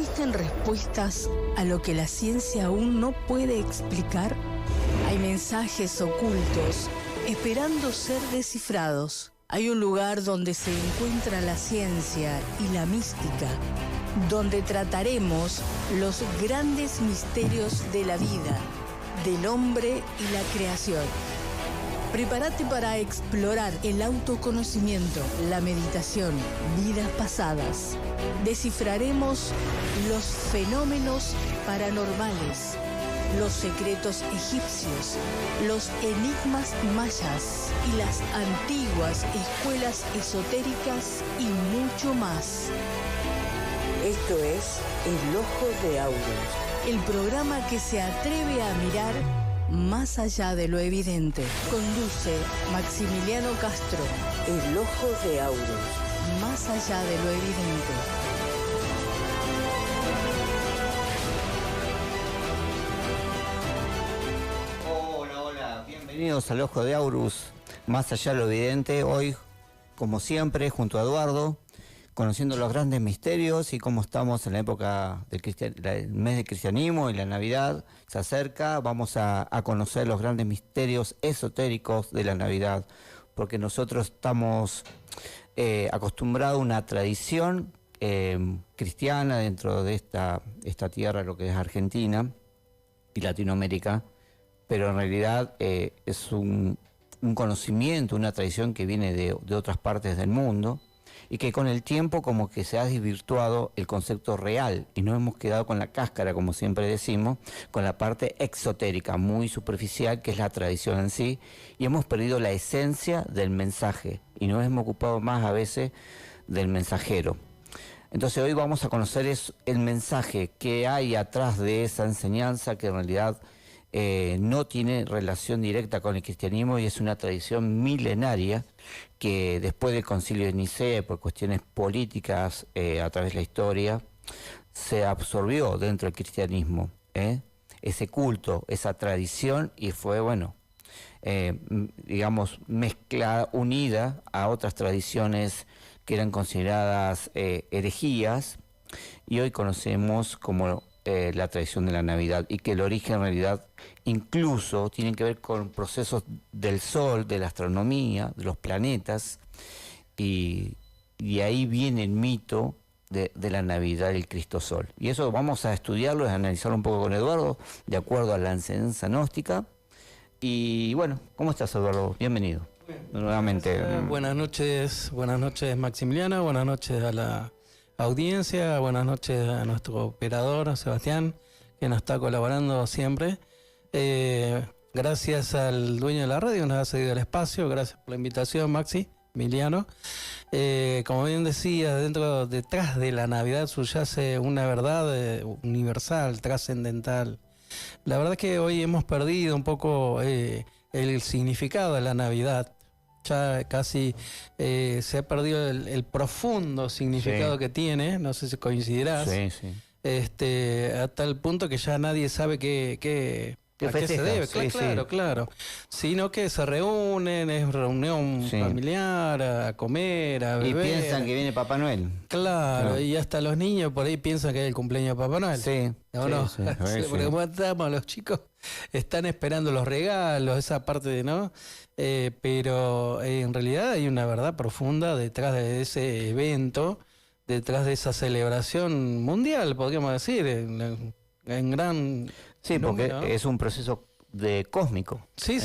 ¿Existen respuestas a lo que la ciencia aún no puede explicar? Hay mensajes ocultos esperando ser descifrados. Hay un lugar donde se encuentra la ciencia y la mística, donde trataremos los grandes misterios de la vida, del hombre y la creación. Prepárate para explorar el autoconocimiento, la meditación, vidas pasadas. Descifraremos los fenómenos paranormales, los secretos egipcios, los enigmas mayas y las antiguas escuelas esotéricas y mucho más. Esto es El Ojo de Aurus, El programa que se atreve a mirar más allá de lo evidente. Conduce Maximiliano Castro. El Ojo de Aurus, Más allá de lo evidente. Hola, bienvenidos al Ojo de Aurus, más allá de lo evidente. Hoy, como siempre, junto a Eduardo, conociendo los grandes misterios y cómo estamos en la época del mes de cristianismo y la Navidad se acerca. Vamos a conocer los grandes misterios esotéricos de la Navidad, porque nosotros estamos acostumbrados a una tradición cristiana dentro de esta tierra, lo que es Argentina y Latinoamérica, pero en realidad es un conocimiento, una tradición que viene de otras partes del mundo, y que con el tiempo como que se ha desvirtuado el concepto real y nos hemos quedado con la cáscara, como siempre decimos, con la parte exotérica, muy superficial, que es la tradición en sí, y hemos perdido la esencia del mensaje y nos hemos ocupado más a veces del mensajero. Entonces hoy vamos a conocer el mensaje que hay atrás de esa enseñanza, que en realidad no tiene relación directa con el cristianismo y es una tradición milenaria que después del Concilio de Nicea, por cuestiones políticas a través de la historia, se absorbió dentro del cristianismo, ese culto, esa tradición, y fue, digamos, mezclada, unida a otras tradiciones que eran consideradas herejías, y hoy conocemos como la tradición de la Navidad, y que el origen en realidad incluso tiene que ver con procesos del Sol, de la astronomía, de los planetas, y ahí viene el mito de la Navidad del Cristo Sol. Y eso vamos a estudiarlo, a analizarlo un poco con Eduardo, de acuerdo a la enseñanza gnóstica. Y bueno, ¿cómo estás, Eduardo? Bienvenido. Nuevamente. Buenas noches Maximiliano, buenas noches a la audiencia, buenas noches a nuestro operador Sebastián, que nos está colaborando siempre. Gracias al dueño de la radio, nos ha cedido el espacio. Gracias por la invitación, Maximiliano. Como bien decía, detrás de la Navidad subyace una verdad universal, trascendental. La verdad es que hoy hemos perdido un poco el significado de la Navidad. Ya casi se ha perdido el profundo significado que tiene, no sé si coincidirás. Sí. A tal punto que ya nadie sabe a qué se debe. Claro. Sino que se reúnen, es reunión familiar, a comer, a beber. Y piensan que viene Papá Noel. Claro, y hasta los niños por ahí piensan que es el cumpleaños de Papá Noel. Sí. Porque como estamos, los chicos están esperando los regalos, esa parte de no. Pero en realidad hay una verdad profunda detrás de ese evento, detrás de esa celebración mundial, podríamos decir, en gran... Sí, número, porque ¿no? Es un proceso cósmico. Sí,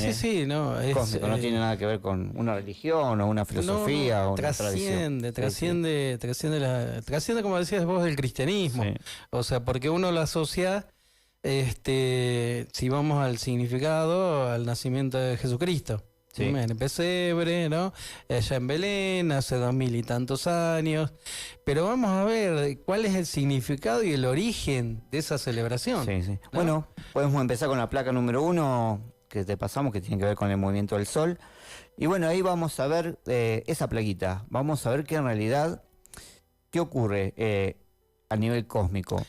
no. Es cósmico, no tiene nada que ver con una religión o una filosofía o una tradición. Trasciende, como decías vos, del cristianismo. Sí. O sea, porque uno lo asocia, si vamos al significado, al nacimiento de Jesucristo. Sí. En el pesebre, ¿no? Allá en Belén, hace 2000 y tantos años. Pero vamos a ver cuál es el significado y el origen de esa celebración. Sí. ¿No? Bueno, podemos empezar con la placa número 1 que te pasamos, que tiene que ver con el movimiento del Sol. Y bueno, ahí vamos a ver esa plaquita. Vamos a ver que en realidad, ¿qué ocurre a nivel cósmico?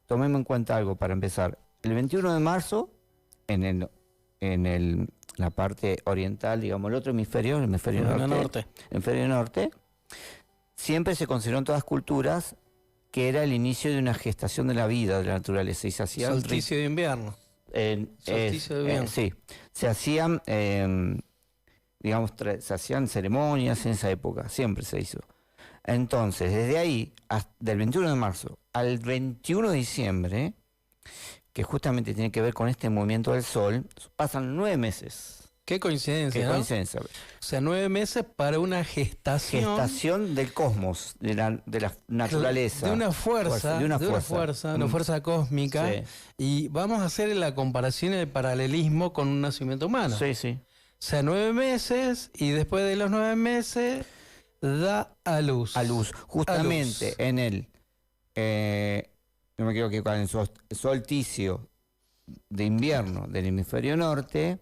Tomemos en cuenta algo para empezar. El 21 de marzo, en la parte oriental, digamos, el otro hemisferio, el hemisferio norte, siempre se consideró en todas culturas que era el inicio de una gestación de la vida, de la naturaleza. Y se hacían Solsticio de invierno. Solsticio de invierno. Sí, se hacían, digamos, se hacían ceremonias en esa época, siempre se hizo. Entonces, desde ahí, del 21 de marzo al 21 de diciembre, que justamente tiene que ver con este movimiento del Sol, pasan 9 meses. Qué coincidencia, Qué ¿no? coincidencia. O sea, 9 meses para una gestación. Gestación del cosmos, de la naturaleza. De una fuerza, una fuerza cósmica. Sí. Y vamos a hacer la comparación y el paralelismo con un nacimiento humano. Sí, sí. O sea, 9 meses y después de los 9 meses da a luz. A luz. Justamente en el, no me quiero equivocar, en el solsticio de invierno del hemisferio norte,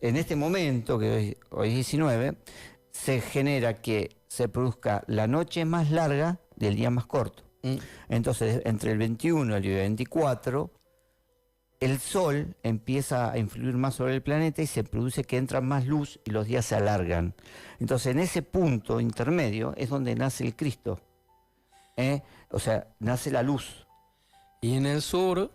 en este momento, que hoy es 19, se genera que se produzca la noche más larga del día más corto. Entonces, entre el 21 y el 24, el Sol empieza a influir más sobre el planeta y se produce que entra más luz y los días se alargan. Entonces, en ese punto intermedio es donde nace el Cristo. O sea, nace la luz. Y en el sur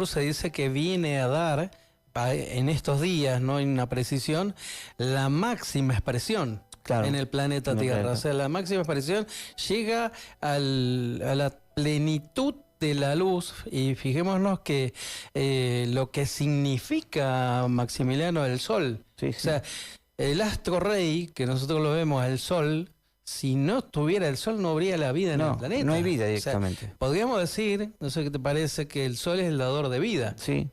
se dice que viene a dar, en estos días, no hay una precisión, la máxima expresión. Claro, en el planeta Tierra. O sea, la máxima expresión llega a la plenitud de la luz. Y fijémonos que lo que significa, Maximiliano, el Sol. Sí, o sea, el astro rey, que nosotros lo vemos, el Sol, si no estuviera el Sol no habría la vida en el planeta. No hay vida directamente. O sea, podríamos decir, no sé qué te parece, que el Sol es el dador de vida. Sí.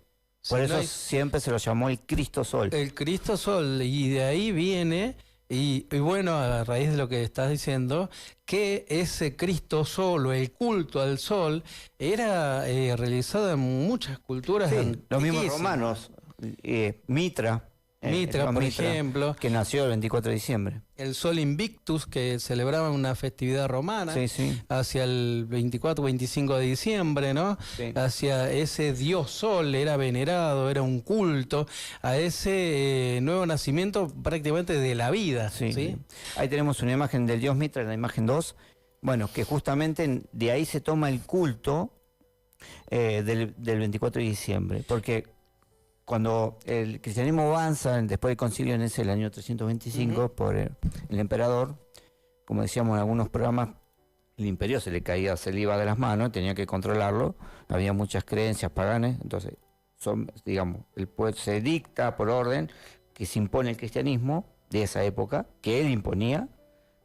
Por eso siempre se lo llamó el Cristo Sol. El Cristo Sol, y de ahí viene, y bueno, a raíz de lo que estás diciendo, que ese Cristo Sol o el culto al Sol era realizado en muchas culturas. Sí, los mismos romanos, Mitra, por ejemplo, que nació el 24 de diciembre. El Sol Invictus, que celebraban una festividad romana, hacia el 24-25 de diciembre, ¿no? Sí. Hacia ese dios Sol, era venerado, era un culto a ese nuevo nacimiento prácticamente de la vida. ¿Sí? Ahí tenemos una imagen del dios Mitra, la imagen 2, bueno, que justamente de ahí se toma el culto del 24 de diciembre, porque cuando el cristianismo avanza, después del concilio en el año 325, por el emperador, como decíamos en algunos programas, el imperio se le iba de las manos, tenía que controlarlo, había muchas creencias paganas, entonces, digamos, el pueblo se dicta por orden que se impone el cristianismo de esa época, que él imponía,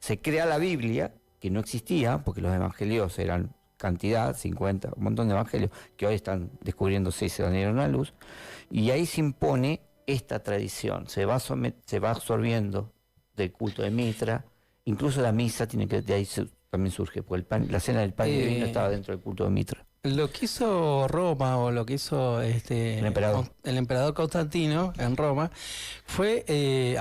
se crea la Biblia, que no existía, porque los evangelios eran cantidad, 50, un montón de evangelios, que hoy están descubriéndose y se dieron a luz, y ahí se impone esta tradición, se va absorbiendo del culto de Mitra, incluso la misa de ahí también surge, porque la cena del pan y del vino estaba dentro del culto de Mitra. Lo que hizo Roma, o lo que hizo el emperador Constantino en Roma, fue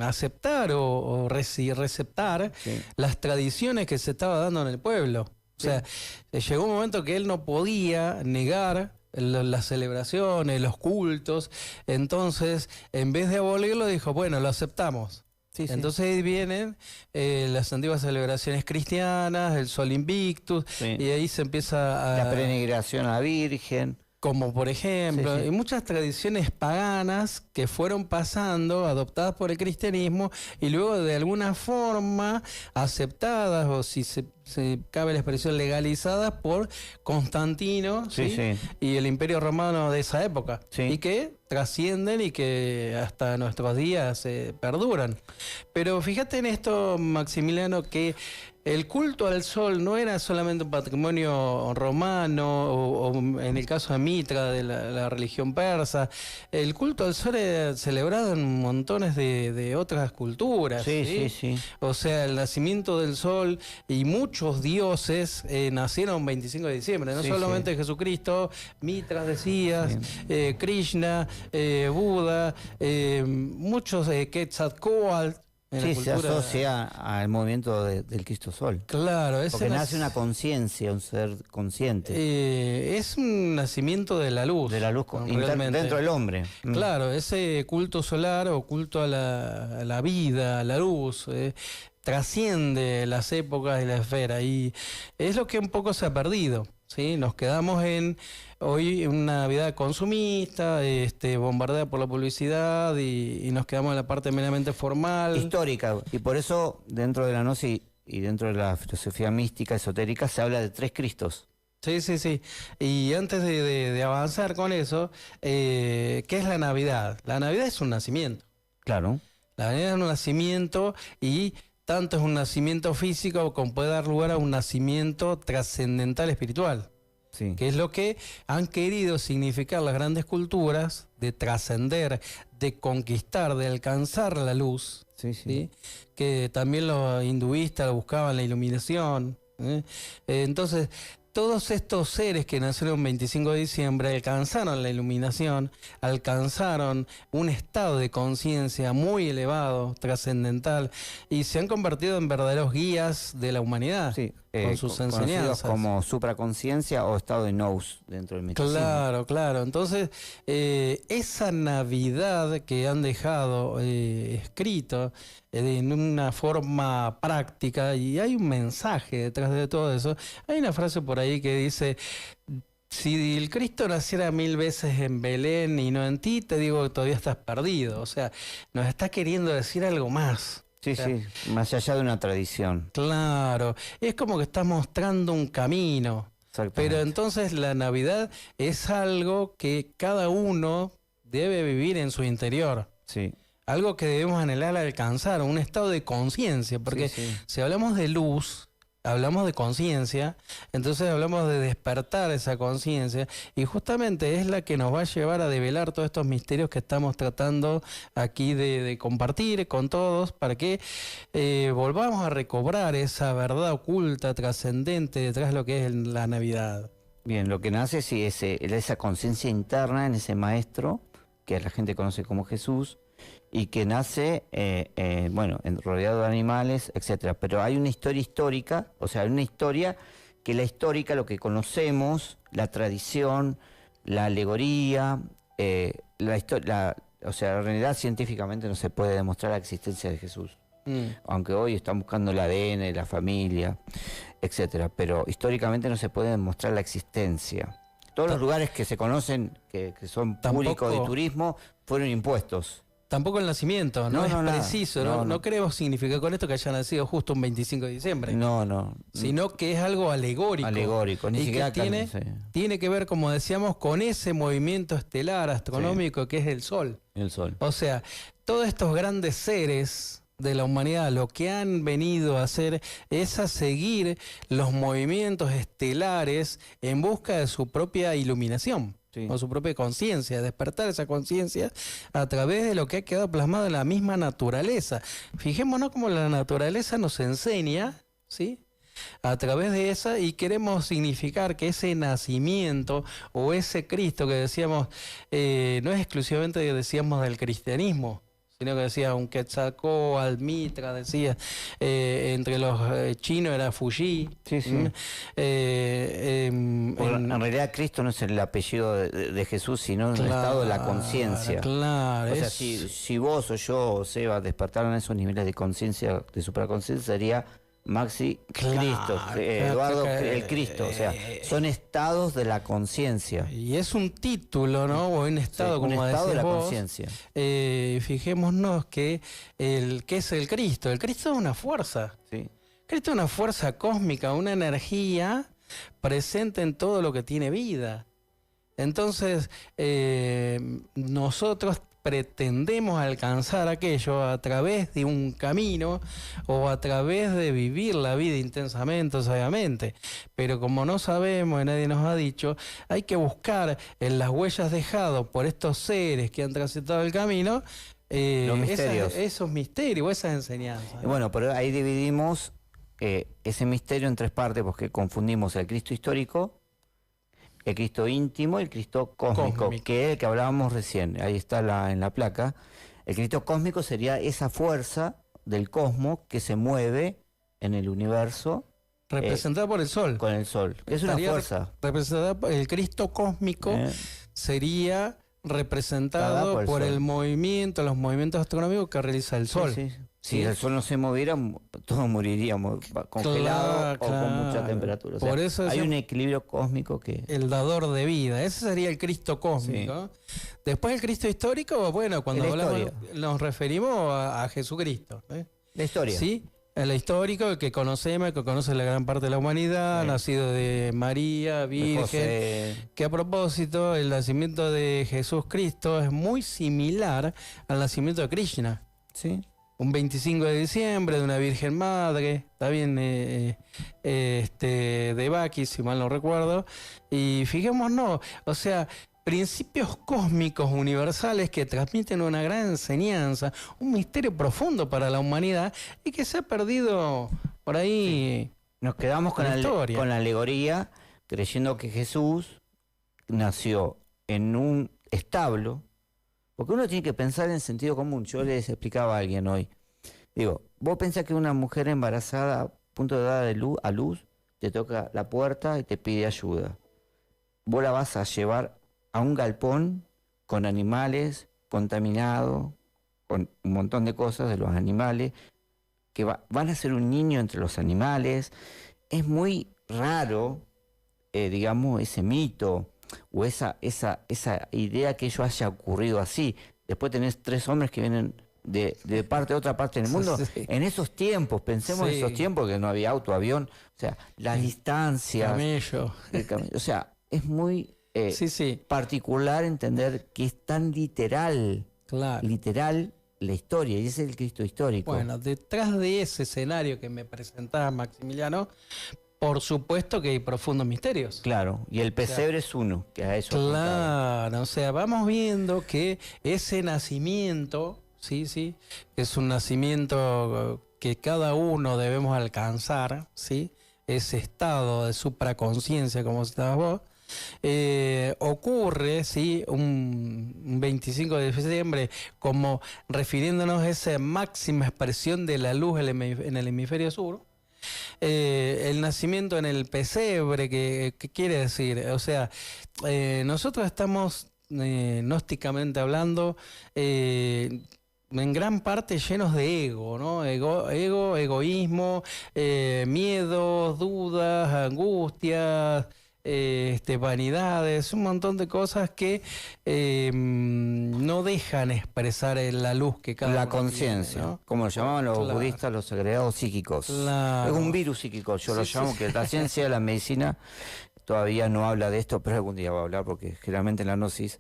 aceptar o receptar las tradiciones que se estaba dando en el pueblo. O sea, llegó un momento que él no podía negar las celebraciones, los cultos, entonces en vez de abolirlo dijo, bueno, lo aceptamos. Entonces ahí vienen las antiguas celebraciones cristianas, el Sol Invictus, y ahí se empieza la peregrinación a la Virgen. Como por ejemplo, y muchas tradiciones paganas que fueron pasando, adoptadas por el cristianismo, y luego de alguna forma aceptadas, o si se cabe la expresión, legalizadas por Constantino y el Imperio Romano de esa época, y que trascienden y que hasta nuestros días perduran. Pero fíjate en esto, Maximiliano, que el culto al Sol no era solamente un patrimonio romano o en el caso de Mitra, de la religión persa. El culto al Sol era celebrado en montones de otras culturas. O sea, el nacimiento del Sol y muchos dioses nacieron 25 de diciembre. No solamente Jesucristo, Mitra decías, Krishna, Buda, muchos Quetzalcóatl. Se asocia al movimiento del Cristo Sol. Claro, porque nace una conciencia, un ser consciente. Es un nacimiento de la luz. De la luz dentro del hombre. Claro, ese culto solar o culto a la vida, a la luz, trasciende las épocas y la esfera, y es lo que un poco se ha perdido, ¿sí? Nos quedamos en hoy una Navidad consumista, bombardeada por la publicidad, y nos quedamos en la parte meramente formal. Histórica, y por eso dentro de la gnosis y dentro de la filosofía mística, esotérica, se habla de 3 Cristos. Sí, sí, sí. Y antes de avanzar con eso, ¿qué es la Navidad? La Navidad es un nacimiento. Claro. La Navidad es un nacimiento, y tanto es un nacimiento físico como puede dar lugar a un nacimiento trascendental espiritual. Sí. Que es lo que han querido significar las grandes culturas, de trascender, de conquistar, de alcanzar la luz. Sí, sí. ¿Sí? Que también los hinduistas buscaban la iluminación. Entonces, todos estos seres que nacieron el 25 de diciembre alcanzaron la iluminación, alcanzaron un estado de conciencia muy elevado, trascendental, y se han convertido en verdaderos guías de la humanidad, Sí, con sus conocidos enseñanzas. como supraconciencia o estado de nous dentro del misticismo. Claro, claro. Entonces, esa Navidad que han dejado escrito en una forma práctica, y hay un mensaje detrás de todo eso. Hay una frase por ahí que dice: si el Cristo naciera 1000 veces en Belén y no en ti, te digo que todavía estás perdido. O sea, nos está queriendo decir algo más. Sí, O sea, sí, más allá de una tradición. claro, es como que está mostrando un camino. Exactamente. Pero entonces la Navidad es algo que cada uno debe vivir en su interior. Sí. Algo que debemos anhelar alcanzar, un estado de conciencia. Porque Sí, sí. si hablamos de luz, hablamos de conciencia, entonces hablamos de despertar esa conciencia, y justamente es la que nos va a llevar a develar todos estos misterios que estamos tratando aquí de compartir con todos, para que volvamos a recobrar esa verdad oculta, trascendente detrás de lo que es la Navidad. Bien, lo que nace sí es esa conciencia interna en ese maestro que la gente conoce como Jesús, y que nace, rodeado de animales, etcétera. Pero hay una historia histórica, o sea, hay una historia que la histórica, lo que conocemos, la tradición, la alegoría, o sea, en realidad científicamente no se puede demostrar la existencia de Jesús. Aunque hoy están buscando el ADN, la familia, etcétera. Pero históricamente no se puede demostrar la existencia. Todos los lugares que se conocen, que son públicos de turismo, fueron impuestos. Tampoco el nacimiento, no es nada. preciso, no queremos significar con esto que haya nacido justo un 25 de diciembre. No. Sino que es algo alegórico. Alegórico, ni y siquiera que tiene que ver, como decíamos, con ese movimiento estelar astronómico que es el Sol. El Sol. O sea, todos estos grandes seres de la humanidad lo que han venido a hacer es a seguir los movimientos estelares en busca de su propia iluminación. Sí. O su propia conciencia, despertar esa conciencia a través de lo que ha quedado plasmado en la misma naturaleza. Fijémonos cómo la naturaleza nos enseña, ¿sí?, a través de esa, y queremos significar que ese nacimiento o ese Cristo que decíamos, no es exclusivamente que decíamos del cristianismo, sino que decía un Quetzalcóatl, Mitra, decía, entre los chinos era Fuji. Sí, sí. En realidad Cristo no es el apellido de Jesús, sino el estado de la conciencia. Claro. O sea, si vos o yo o Seba despertaran esos niveles de conciencia, de supraconciencia, sería Maxi Cristo, Eduardo el Cristo. O sea, son estados de la conciencia. Y es un título, ¿no? O un estado, Sí, como un estado de la vos. conciencia. Fijémonos que ¿qué es el Cristo? El Cristo es una fuerza. Sí. Cristo es una fuerza cósmica, una energía presente en todo lo que tiene vida. Entonces, nosotros pretendemos alcanzar aquello a través de un camino o a través de vivir la vida intensamente, obviamente. Pero como no sabemos y nadie nos ha dicho, hay que buscar en las huellas dejadas por estos seres que han transitado el camino Los misterios. esos misterios, esas enseñanzas, ¿no? Bueno, pero ahí dividimos ese misterio en 3 partes, porque confundimos el Cristo histórico, el Cristo íntimo y el Cristo cósmico, que es el que hablábamos recién. Ahí está en la placa. El Cristo cósmico sería esa fuerza del cosmos que se mueve en el universo. Representada por el Sol. Con el Sol. Es una fuerza. Representada por el Cristo cósmico sería representado por el movimiento, los movimientos astronómicos que realiza el Sol. Sí. Si el sol no se moviera, todos moriríamos congelados o con mucha temperatura. O sea, por eso hay un equilibrio cósmico que... El dador de vida, ese sería el Cristo cósmico. Sí. Después el Cristo histórico, bueno, cuando hablamos, nos referimos a Jesucristo. La historia. Sí, el histórico, el que conocemos, que conoce la gran parte de la humanidad, nacido de María, Virgen. Que a propósito, el nacimiento de Jesús Cristo es muy similar al nacimiento de Krishna. Sí. Un 25 de diciembre de una Virgen Madre, está bien, de Baki, si mal no recuerdo. Y fijémonos, o sea, principios cósmicos universales que transmiten una gran enseñanza, un misterio profundo para la humanidad y que se ha perdido por ahí. Nos quedamos con la alegoría, creyendo que Jesús nació en un establo. Porque uno tiene que pensar en sentido común. Yo les explicaba a alguien hoy. Digo, vos pensás que una mujer embarazada a punto de dar a luz, te toca la puerta y te pide ayuda. Vos la vas a llevar a un galpón con animales contaminados, con un montón de cosas de los animales, que van a ser un niño entre los animales. Es muy raro, digamos, ese mito o esa idea que ello haya ocurrido así. Después tenés 3 hombres que vienen de otra parte del mundo. Sí. En esos tiempos, pensemos en esos tiempos que no había auto, avión, o sea, las distancias. Camello. O sea, es muy particular entender que es tan literal la historia, y ese es el Cristo histórico. Bueno, detrás de ese escenario que me presentaba Maximiliano, por supuesto que hay profundos misterios. Claro, y el pesebre es uno, que a eso claro, apuntaba. O sea, vamos viendo que ese nacimiento, que es un nacimiento que cada uno debemos alcanzar, ¿sí? Ese estado de supraconciencia, como estabas vos, ocurre, ¿sí? Un 25 de diciembre, como refiriéndonos a esa máxima expresión de la luz en el hemisferio sur. El nacimiento en el pesebre, ¿qué quiere decir? O sea, nosotros estamos, gnósticamente hablando, en gran parte llenos de ego, ¿no? Egoísmo, miedos, dudas, angustias, vanidades, un montón de cosas que no dejan expresar la luz que cada la uno conciencia, tiene, ¿no? Como lo llamaban los budistas, los agregados psíquicos. Claro. Es un virus psíquico, yo lo llamo, que la ciencia, la medicina todavía no habla de esto, pero algún día va a hablar, porque generalmente en la gnosis,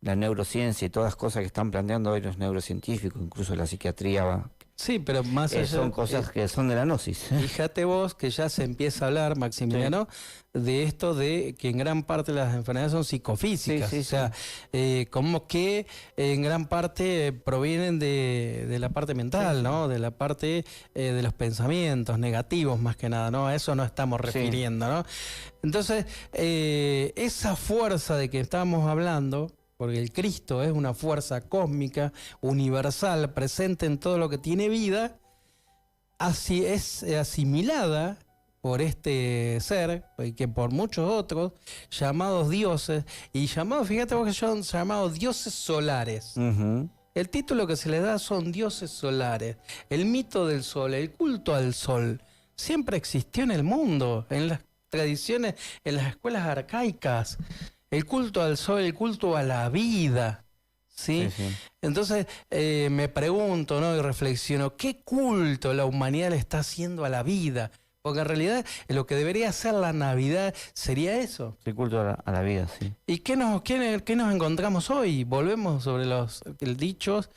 la neurociencia y todas las cosas que están planteando hoy los neurocientíficos, incluso la psiquiatría va. Sí, pero más allá, son cosas que son de la gnosis. Fíjate vos que ya se empieza a hablar, Maximiliano, de esto de que en gran parte las enfermedades son psicofísicas. O sea, como que en gran parte provienen de la parte mental, ¿no? De la parte de los pensamientos negativos más que nada, ¿no? A eso nos estamos refiriendo, ¿no? Entonces, esa fuerza de que estamos hablando, porque el Cristo es una fuerza cósmica, universal, presente en todo lo que tiene vida, así es asimilada por este ser, y que por muchos otros, llamados dioses, y llamados, fíjate vos que son llamados dioses solares. El título que se les da son dioses solares. El mito del sol, el culto al sol, siempre existió en el mundo, en las tradiciones, en las escuelas arcaicas. El culto al sol, el culto a la vida, ¿sí? Entonces me pregunto, ¿no? Y reflexiono, ¿qué culto la humanidad le está haciendo a la vida? Porque en realidad lo que debería hacer la Navidad sería eso. El culto a la vida, sí. ¿Y qué nos encontramos hoy? Volvemos sobre los dichos.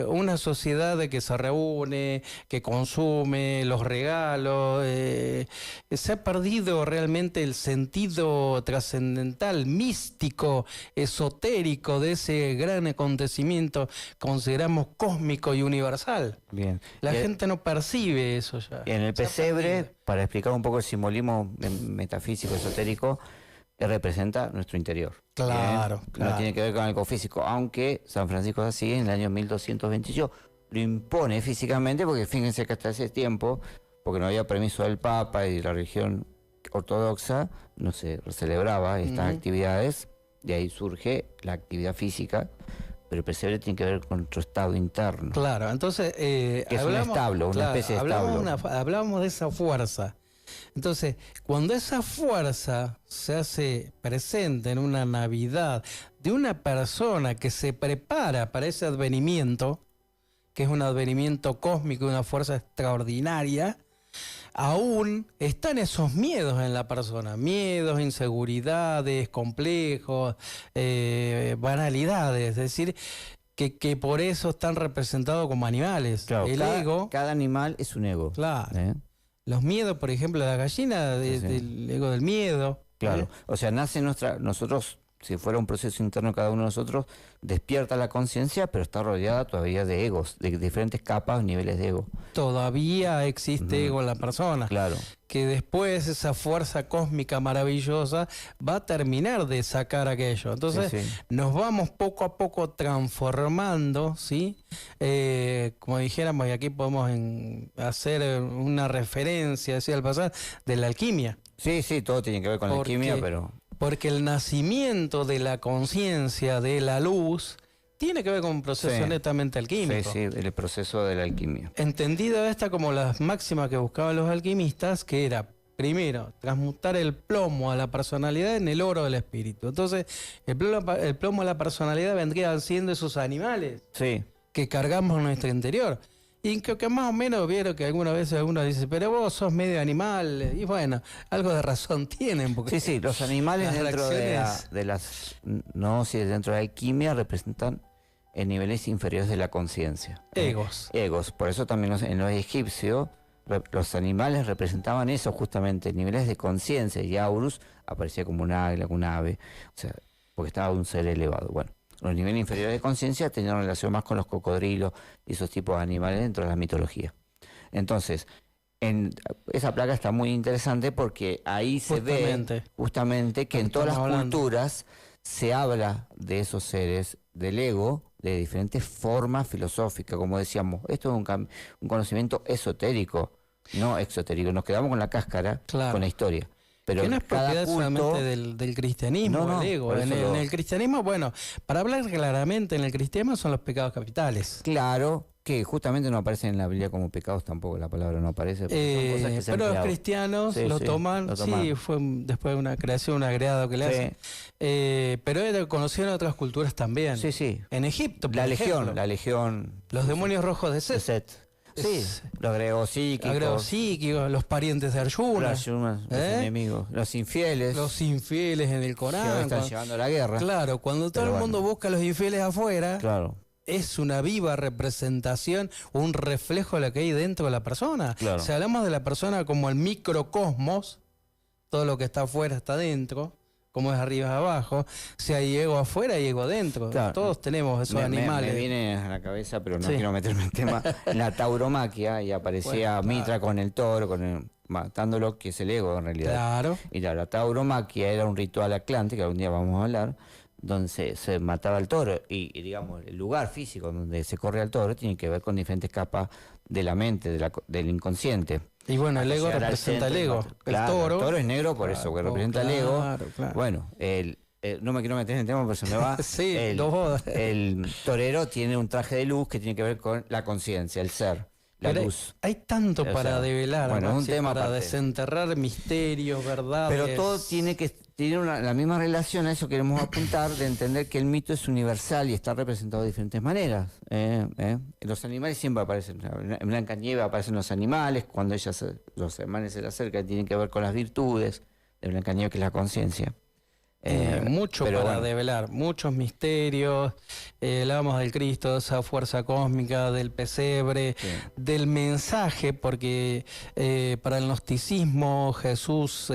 Una sociedad que se reúne, que consume, los regalos. Se ha perdido realmente el sentido trascendental, místico, esotérico de ese gran acontecimiento que consideramos cósmico y universal. Bien. La gente no percibe eso ya. En el pesebre, para explicar un poco el simbolismo metafísico, esotérico, representa nuestro interior. Claro, claro. No tiene que ver con algo físico, aunque San Francisco de Asís en el año 1228 lo impone físicamente, porque fíjense que hasta ese tiempo, porque no había permiso del Papa y de la religión ortodoxa, no se celebraba estas actividades, de ahí surge la actividad física pero el pesebre tiene que ver con nuestro estado interno. Claro, entonces... que es un establo, una especie de establo. Hablamos de esa fuerza. Entonces, cuando esa fuerza se hace presente en una Navidad de una persona que se prepara para ese advenimiento, que es un advenimiento cósmico, una fuerza extraordinaria, aún están esos miedos en la persona, miedos, inseguridades, complejos, banalidades, es decir, que por eso están representados como animales. Claro, el ego... Cada animal es un ego. Claro. Los miedos, por ejemplo, la gallina, Sí. del ego del miedo. Claro, o sea, nace nosotros, si fuera un proceso interno cada uno de nosotros, despierta la conciencia, pero está rodeada todavía de egos, de diferentes capas, niveles de ego. Todavía existe ego en la persona. Claro. Que después esa fuerza cósmica maravillosa va a terminar de sacar aquello. Entonces Sí. nos vamos poco a poco transformando, ¿sí? Como dijéramos, y aquí podemos hacer una referencia, decía al pasar, de la alquimia. Sí, todo tiene que ver con la alquimia, pero... Porque el nacimiento de la conciencia, de la luz, tiene que ver con un proceso Sí. netamente alquímico. Sí, el proceso de la alquimia. Entendida esta como las máximas que buscaban los alquimistas, que era, primero, transmutar el plomo a la personalidad en el oro del espíritu. Entonces, el plomo a la personalidad vendrían siendo esos animales Sí. que cargamos en nuestro interior. Y que más o menos vieron que alguna vez alguno dice, pero vos sos medio animal. Y bueno, algo de razón tienen. Porque Sí, los animales las dentro reacciones- de las gnosis, dentro de la alquimia, representan en niveles inferiores de la conciencia. Egos. Egos. Por eso también en los egipcios los animales representaban eso justamente, niveles de conciencia. Y Aurus aparecía como un águila, como un ave, o sea, porque estaba un ser elevado. Bueno, los niveles inferiores de conciencia tenían relación más con los cocodrilos y esos tipos de animales dentro de la mitología. Entonces, esa placa está muy interesante porque ahí se ve justamente que en todas las culturas se habla de esos seres, del ego, de diferentes formas filosóficas. Como decíamos, esto es un conocimiento esotérico, no exotérico. Nos quedamos con la cáscara, Claro. con la historia. Pero que no es cada propiedad culto, solamente del cristianismo, No, el ego. por En eso el cristianismo, bueno, para hablar claramente, en el cristianismo son los pecados capitales. claro, que justamente no aparece en la Biblia como pecados tampoco, la palabra no aparece. Pero son cosas que se han Pero los creado. cristianos Sí, lo sí, toman, lo toman. sí, fue después de una creación, un agregado que le Sí. hacen. Pero era conocido en otras culturas también. Sí. En Egipto, por La ejemplo, legión. los demonios rojos de de Set, Set. Sí, los agregos psíquicos. agregos psíquicos, los parientes de Arjuna, Los enemigos, los infieles. los infieles en el que hoy Corán. están llevando a la guerra. Claro, cuando todo Pero el mundo bueno. busca a los infieles afuera, Claro. es una viva representación, un reflejo de lo que hay dentro de la persona. Claro. Si hablamos de la persona como el microcosmos, todo lo que está afuera está dentro, como es arriba y abajo. Si hay ego afuera, hay ego adentro. Claro. Todos tenemos esos animales. Me viene a la cabeza, pero no Sí. quiero meterme en tema, la tauromaquia, y aparecía Bueno, claro. Mitra con el toro, matándolo, que es el ego en realidad. Claro. Y la tauromaquia era un ritual atlante, que algún día vamos a hablar, donde se mataba al toro. Y, digamos, el lugar físico donde se corre al toro tiene que ver con diferentes capas de la mente, del inconsciente. Y bueno, el Hasta ego llegar al representa el centro y ego. matar. El Claro, toro. el toro es negro por eso, que representa el ego. Claro. Bueno, no me quiero meter en el tema, pero se me va. Sí, el, dos bodas. el torero tiene un traje de luz que tiene que ver con la conciencia, el ser, la Pero luz. hay tanto O sea, para develar, bueno, es un Maxi, tema para aparte. desenterrar misterios, verdades. Pero todo tiene la misma relación, a eso queremos apuntar, de entender que el mito es universal y está representado de diferentes maneras. Los animales siempre aparecen, en Blancanieves aparecen los animales, cuando los hermanos se le acercan, tienen que ver con las virtudes de Blancanieves, que es la conciencia. Mucho pero para bueno. develar, muchos misterios. Hablábamos del Cristo, de esa fuerza cósmica, del pesebre, Sí. del mensaje, porque para el gnosticismo Jesús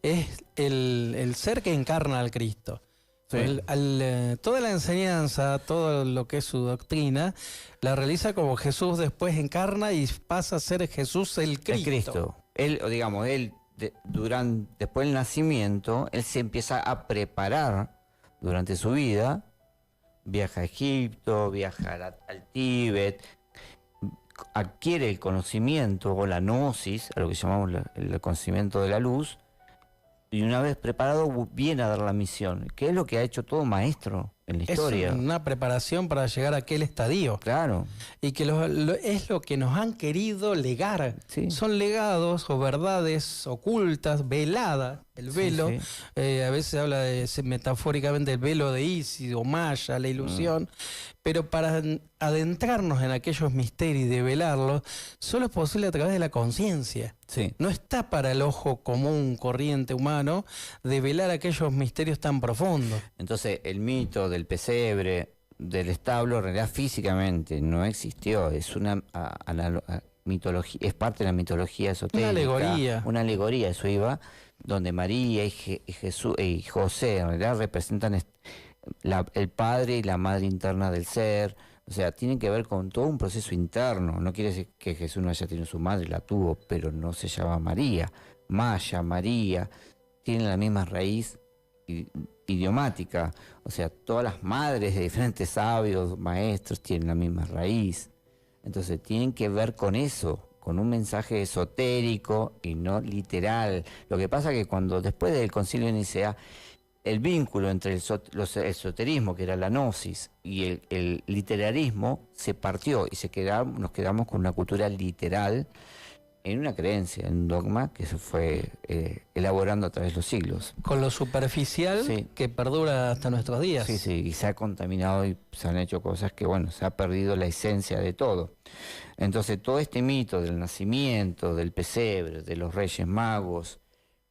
es el ser que encarna al Cristo. Sí. Toda la enseñanza, todo lo que es su doctrina, la realiza como Jesús después encarna y pasa a ser Jesús el Cristo. El Cristo. Después del nacimiento, él se empieza a preparar durante su vida, viaja a Egipto, viaja al Tíbet, adquiere el conocimiento o la gnosis, a lo que llamamos el conocimiento de la luz, y una vez preparado viene a dar la misión, que es lo que ha hecho todo maestro. en la historia. Es una preparación para llegar a aquel estadio. Claro. Y que es lo que nos han querido legar. Sí. Son legados o verdades ocultas, veladas, el velo. Sí. A veces se habla metafóricamente del velo de Isis o Maya, la ilusión. Pero para adentrarnos en aquellos misterios y develarlos, solo es posible a través de la conciencia. Sí. No está para el ojo común, corriente humano, develar aquellos misterios tan profundos. Entonces, el mito del pesebre, del establo, en realidad físicamente no existió. Es una mitología, es parte de la mitología esotérica. Una alegoría. Una alegoría, eso iba, donde María y Jesús y José en realidad representan el padre y la madre interna del ser. O sea, tienen que ver con todo un proceso interno. No quiere decir que Jesús no haya tenido su madre, la tuvo, pero no se llama María. Maya, María, tienen la misma raíz idiomática. O sea, todas las madres de diferentes sabios, maestros, tienen la misma raíz. Entonces, tienen que ver con eso, con un mensaje esotérico y no literal. Lo que pasa es que cuando después del Concilio de Nicea, el vínculo entre el esoterismo, que era la gnosis, y el literarismo se partió y nos quedamos con una cultura literal en una creencia, en un dogma que se fue elaborando a través de los siglos. Con lo superficial, Sí. que perdura hasta nuestros días. Sí, sí, y se ha contaminado y se han hecho cosas que, bueno, se ha perdido la esencia de todo. Entonces, todo este mito del nacimiento, del pesebre, de los Reyes Magos,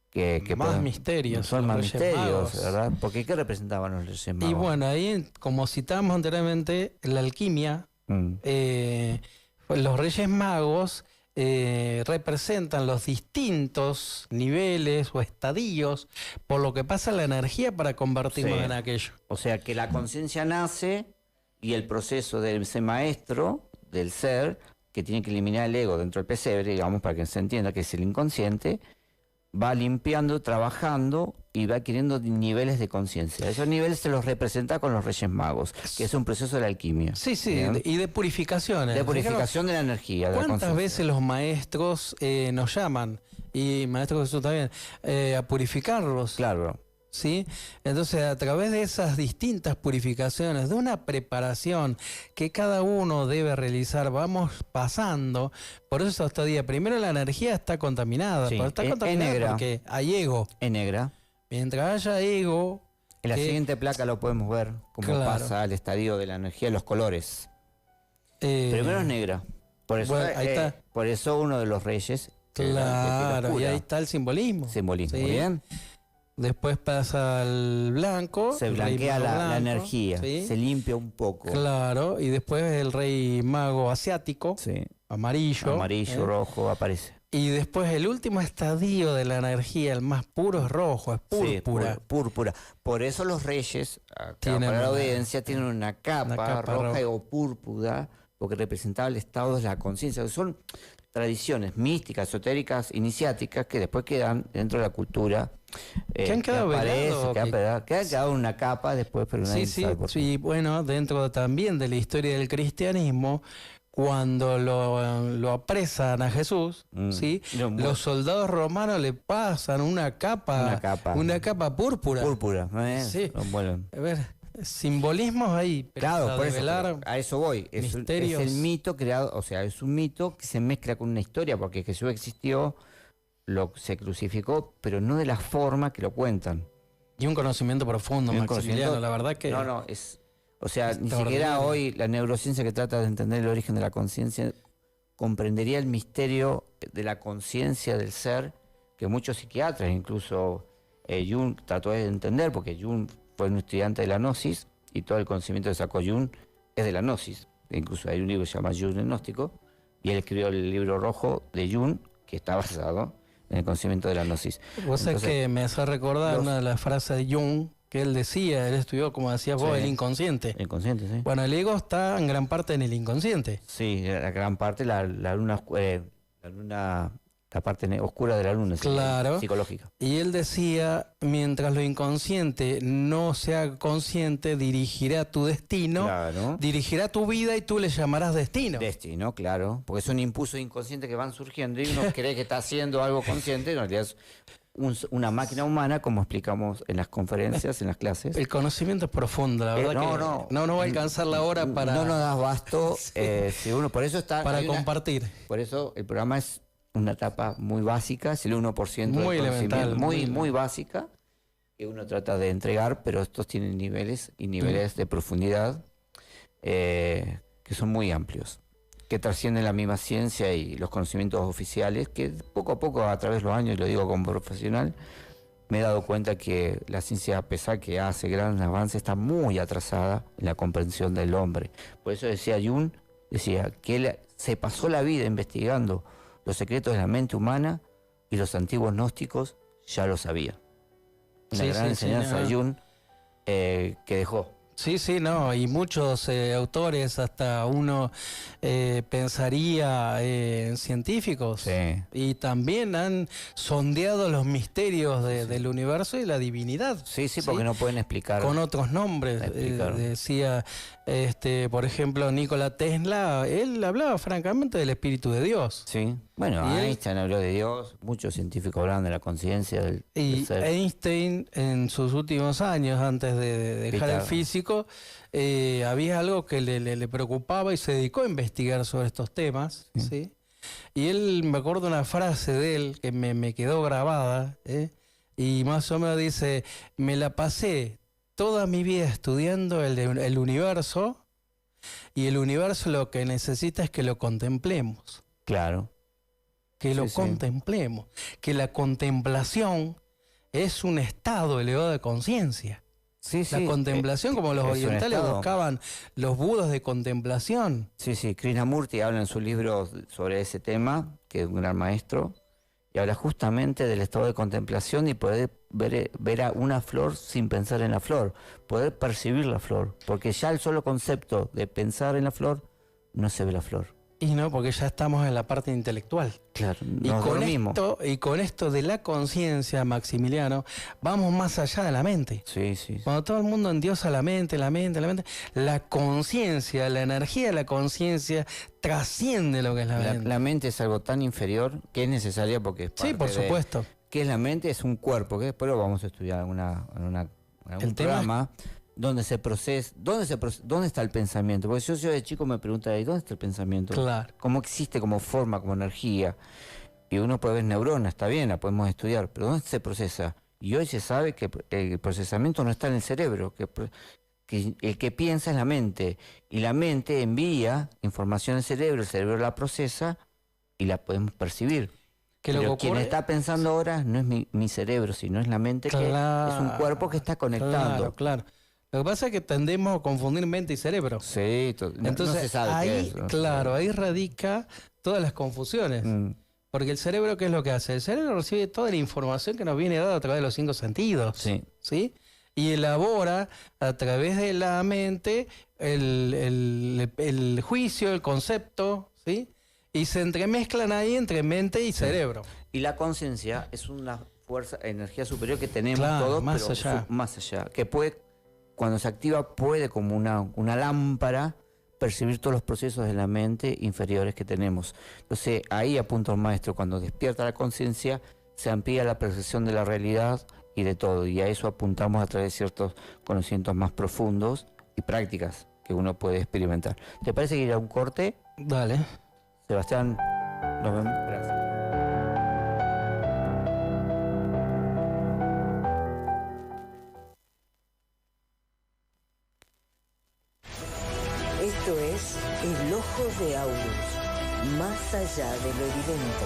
que Más misterios. son los más Reyes misterios, Magos. ¿verdad? Porque ¿qué representaban los Reyes Magos? Y bueno, ahí, como citábamos anteriormente, la alquimia, Mm. los Reyes Magos representan los distintos niveles o estadios por lo que pasa la energía para convertirnos Sí. en aquello. O sea, que la conciencia nace y el proceso de ese maestro, del ser, que tiene que eliminar el ego dentro del pesebre, digamos, para que se entienda que es el inconsciente, va limpiando, trabajando y va adquiriendo niveles de conciencia. Esos niveles se los representa con los Reyes Magos, que es un proceso de la alquimia. Sí, sí, ¿Bien? y de purificaciones. De purificación de la energía. De la ¿Cuántas conciencia. veces los maestros nos llaman, y Maestro Jesús también, a purificarlos? Claro. ¿Sí? Entonces, a través de esas distintas purificaciones, de una preparación que cada uno debe realizar, vamos pasando. Por eso hasta día, primero la energía está contaminada, Sí, pero está es contaminada negra. porque hay ego. En negra. Mientras haya ego, En la que- siguiente placa lo podemos ver, cómo Claro. pasa el estadio de la energía, los colores. Primero es negra. Por eso, bueno, ahí está. Por eso uno de los reyes. Claro, y ahí está el simbolismo. Simbolismo, Sí. ¿bien? Después pasa al blanco. Se el rey blanquea mago la blanco, energía, ¿sí? se limpia un poco. Claro, y después el rey mago asiático, Sí. amarillo. Amarillo, ¿eh? rojo, aparece. Y después el último estadio de la energía, el más puro, es rojo, es Sí, púrpura. púrpura. Por eso los reyes, acá Tienen para la una- audiencia, tienen una capa capa roja roja. o púrpura, porque representaba el estado de la conciencia. Son tradiciones místicas, esotéricas, iniciáticas, que después quedan dentro de la cultura. Que han quedado velados, que han que- quedado una capa después, pero nadie Sí, sí, sabe por qué. sí, bueno, dentro también de la historia del cristianismo, cuando lo apresan a Jesús, ¿sí? No, Los soldados romanos le pasan una capa púrpura. Púrpura, ¿no es? Sí. Bueno. A ver, simbolismos ahí, pero Claro, para por eso, develar a eso voy. Es misterios. el mito creado, o sea, es un mito que se mezcla con una historia, porque Jesús existió, se crucificó, pero no de la forma que lo cuentan. y un conocimiento profundo, Y un Maximiliano, conocimiento- la verdad que... No, o sea, ni siquiera extraordinario. hoy la neurociencia que trata de entender el origen de la conciencia comprendería el misterio de la conciencia del ser que muchos psiquiatras, incluso Jung, trató de entender, porque Jung fue un estudiante de la gnosis y todo el conocimiento que sacó Jung es de la gnosis. Incluso hay un libro que se llama Jung el Gnóstico y él escribió el libro rojo de Jung que está basado en el conocimiento de la gnosis. Vos sabés Entonces, que me hace recordar los- una de las frases de Jung que él decía, él estudió, como decías vos, Sí. el inconsciente. el consciente, sí. Bueno, el ego está en gran parte en el inconsciente. Sí, la gran parte, la luna, la parte oscura de la luna, sí, Claro. psicológica. Y él decía, mientras lo inconsciente no sea consciente, dirigirá tu destino, Claro. dirigirá tu vida y tú le llamarás destino. Destino, claro, porque son impulsos inconscientes que van surgiendo y uno cree que está haciendo algo consciente, en realidad una máquina humana, como explicamos en las conferencias, en las clases. El conocimiento es profundo, la verdad no va a alcanzar la hora para... No nos das basto, si uno, por eso está... Para compartir. Por eso el programa es una etapa muy básica, es el 1% muy del elemental, conocimiento, muy básica, que uno trata de entregar, pero estos tienen niveles y niveles de profundidad que son muy amplios, que trascienden la misma ciencia y los conocimientos oficiales, que poco a poco, a través de los años, y lo digo como profesional, me he dado cuenta que la ciencia, a pesar que hace grandes avances, está muy atrasada en la comprensión del hombre. Por eso decía Jung, que él se pasó la vida investigando los secretos de la mente humana y los antiguos gnósticos ya lo sabían. Una gran enseñanza de Jung que dejó. Sí, no, y muchos autores, hasta uno pensaría en científicos, y también han sondeado los misterios del universo y la divinidad. Sí, porque no pueden explicar. Con otros nombres, decía, por ejemplo, Nikola Tesla, él hablaba francamente del espíritu de Dios. Sí, bueno, Einstein habló de Dios, muchos científicos hablan de la conciencia del ser. Einstein, en sus últimos años, antes de dejar el físico, había algo que le preocupaba y se dedicó a investigar sobre estos temas, ¿sí? Y él, me acuerdo una frase de él que me quedó grabada, y más o menos dice: me la pasé toda mi vida estudiando el universo, y el universo lo que necesita es que lo contemplemos. Claro. Que lo contemplemos. Que la contemplación es un estado elevado de conciencia. La contemplación, como los orientales buscaban los budos de contemplación. Krishnamurti habla en su libro sobre ese tema, que es un gran maestro, y habla justamente del estado de contemplación y poder ver a una flor sin pensar en la flor, poder percibir la flor, porque ya el solo concepto de pensar en la flor, no se ve la flor. Y no, porque ya estamos en la parte intelectual. Claro, y con esto de la conciencia, Maximiliano, vamos más allá de la mente. Cuando todo el mundo endiosa la mente, la conciencia, la energía de la conciencia trasciende lo que es la mente. La mente es algo tan inferior que es necesaria porque es parte por supuesto. ¿Qué es la mente? Es un cuerpo, que después lo vamos a estudiar en algún programa. ¿Dónde está el pensamiento? Porque yo de chico me preguntaba, ¿dónde está el pensamiento? Claro. ¿Cómo existe como forma, como energía? Y uno puede ver neuronas, está bien, la podemos estudiar, pero ¿dónde se procesa? Y hoy se sabe que el procesamiento no está en el cerebro, que el que piensa es la mente, y la mente envía información al cerebro, el cerebro la procesa y la podemos percibir. Pero quien está pensando ahora no es mi cerebro, sino es la mente, que es un cuerpo que está conectando. Claro. Lo que pasa es que tendemos a confundir mente y cerebro. Entonces no se sabe ahí, ahí radica todas las confusiones. Porque el cerebro, ¿qué es lo que hace? El cerebro recibe toda la información que nos viene dada a través de los 5 sentidos. ¿Sí? Y elabora a través de la mente el juicio, el concepto, ¿sí? Y se entremezclan ahí entre mente y cerebro. Y la conciencia es una fuerza, energía superior que tenemos todos, más allá. Que puede, cuando se activa, puede como una lámpara percibir todos los procesos de la mente inferiores que tenemos. Entonces ahí apunta un maestro: cuando despierta la conciencia, se amplía la percepción de la realidad y de todo, y a eso apuntamos a través de ciertos conocimientos más profundos y prácticas que uno puede experimentar. ¿Te parece que ir a un corte? Dale. Sebastián, nos vemos. Gracias. Esto es El Ojo de Aurus, más allá de lo evidente.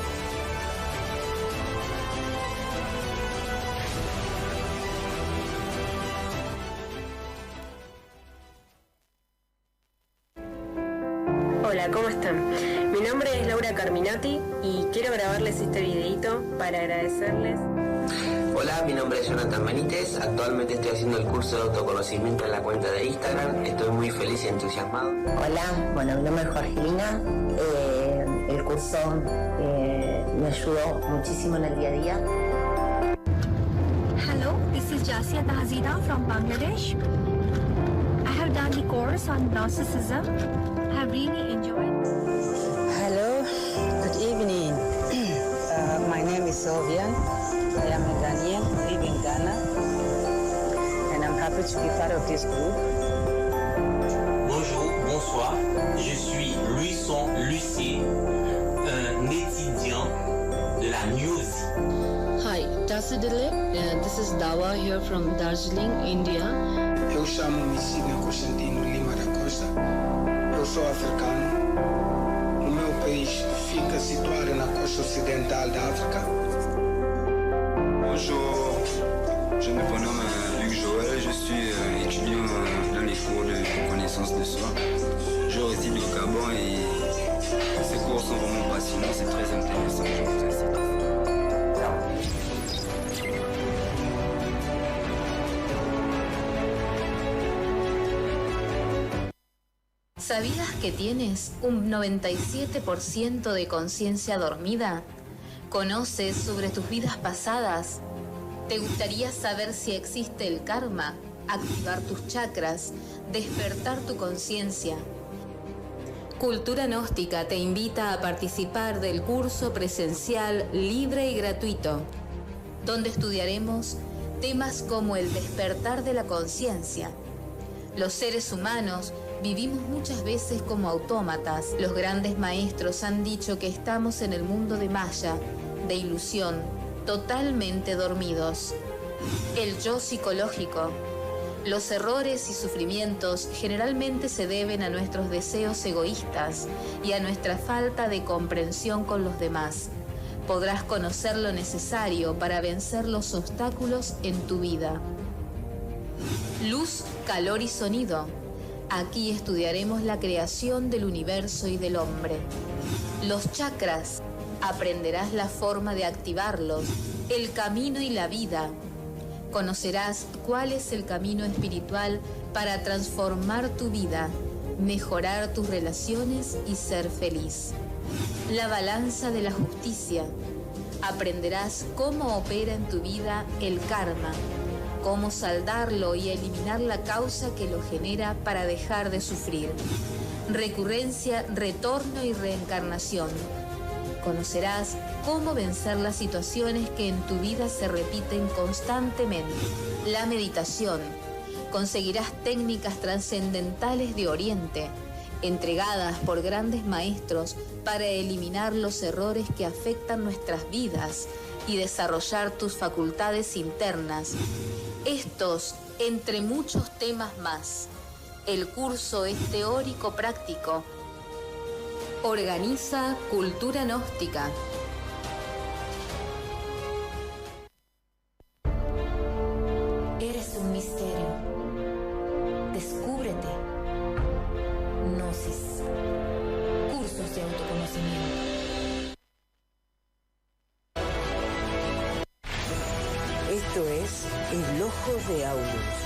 Hola, ¿cómo están? Mi nombre es Laura Carminati y quiero grabarles este videito para agradecerles. Hola, mi nombre es Jonathan Benítez. Actualmente estoy haciendo el curso de autoconocimiento en la cuenta de Instagram. Estoy muy feliz y entusiasmado. Hola, bueno, mi nombre es Jorgelina. El curso me ayudó muchísimo en el día a día. Hello, this is Jasia Tahzida from Bangladesh. I have done the course on Gnosticism. I have really enjoyed. Hello, good evening. My name is so bien. I am a Ghanaian, live in Ghana, and I'm happy to be part of this group. Bonjour, bonsoir. Je suis Luisson Lucie, un étudiant de la Newsy. Hi, Tasi Dilip. This is Dawa here from Darjeeling, India. Eu chamo-me Sidney Constantino Lima da Costa. Eu sou africano. O meu país fica situado na costa ocidental da África. Bonjour, je me prénomme Luc Joël, je suis étudiant dans les cours de connaissance de soi. Je réside au Gabon et ces cours sont vraiment passionnants, c'est très intéressant. Je vous incite. ¿Sabías que tienes un 97% de conciencia dormida? ¿Conoces sobre tus vidas pasadas? ¿Te gustaría saber si existe el karma, activar tus chakras, despertar tu conciencia? Cultura Gnóstica te invita a participar del curso presencial libre y gratuito, donde estudiaremos temas como el despertar de la conciencia. Los seres humanos vivimos muchas veces como autómatas. Los grandes maestros han dicho que estamos en el mundo de Maya, de ilusión, totalmente dormidos. El yo psicológico. Los errores y sufrimientos generalmente se deben a nuestros deseos egoístas y a nuestra falta de comprensión con los demás. Podrás conocer lo necesario para vencer los obstáculos en tu vida. Luz, calor y sonido. Aquí estudiaremos la creación del universo y del hombre. Los chakras. Aprenderás la forma de activarlos, el camino y la vida. Conocerás cuál es el camino espiritual para transformar tu vida, mejorar tus relaciones y ser feliz. La balanza de la justicia. Aprenderás cómo opera en tu vida el karma, cómo saldarlo y eliminar la causa que lo genera para dejar de sufrir. Recurrencia, retorno y reencarnación. Conocerás cómo vencer las situaciones que en tu vida se repiten constantemente. La meditación. Conseguirás técnicas trascendentales de Oriente, entregadas por grandes maestros para eliminar los errores que afectan nuestras vidas y desarrollar tus facultades internas. Estos, entre muchos temas más. El curso es teórico práctico. Organiza Cultura Gnóstica. Eres un misterio. Descúbrete. Gnosis. Cursos de autoconocimiento. Esto es El Ojo de Aurus,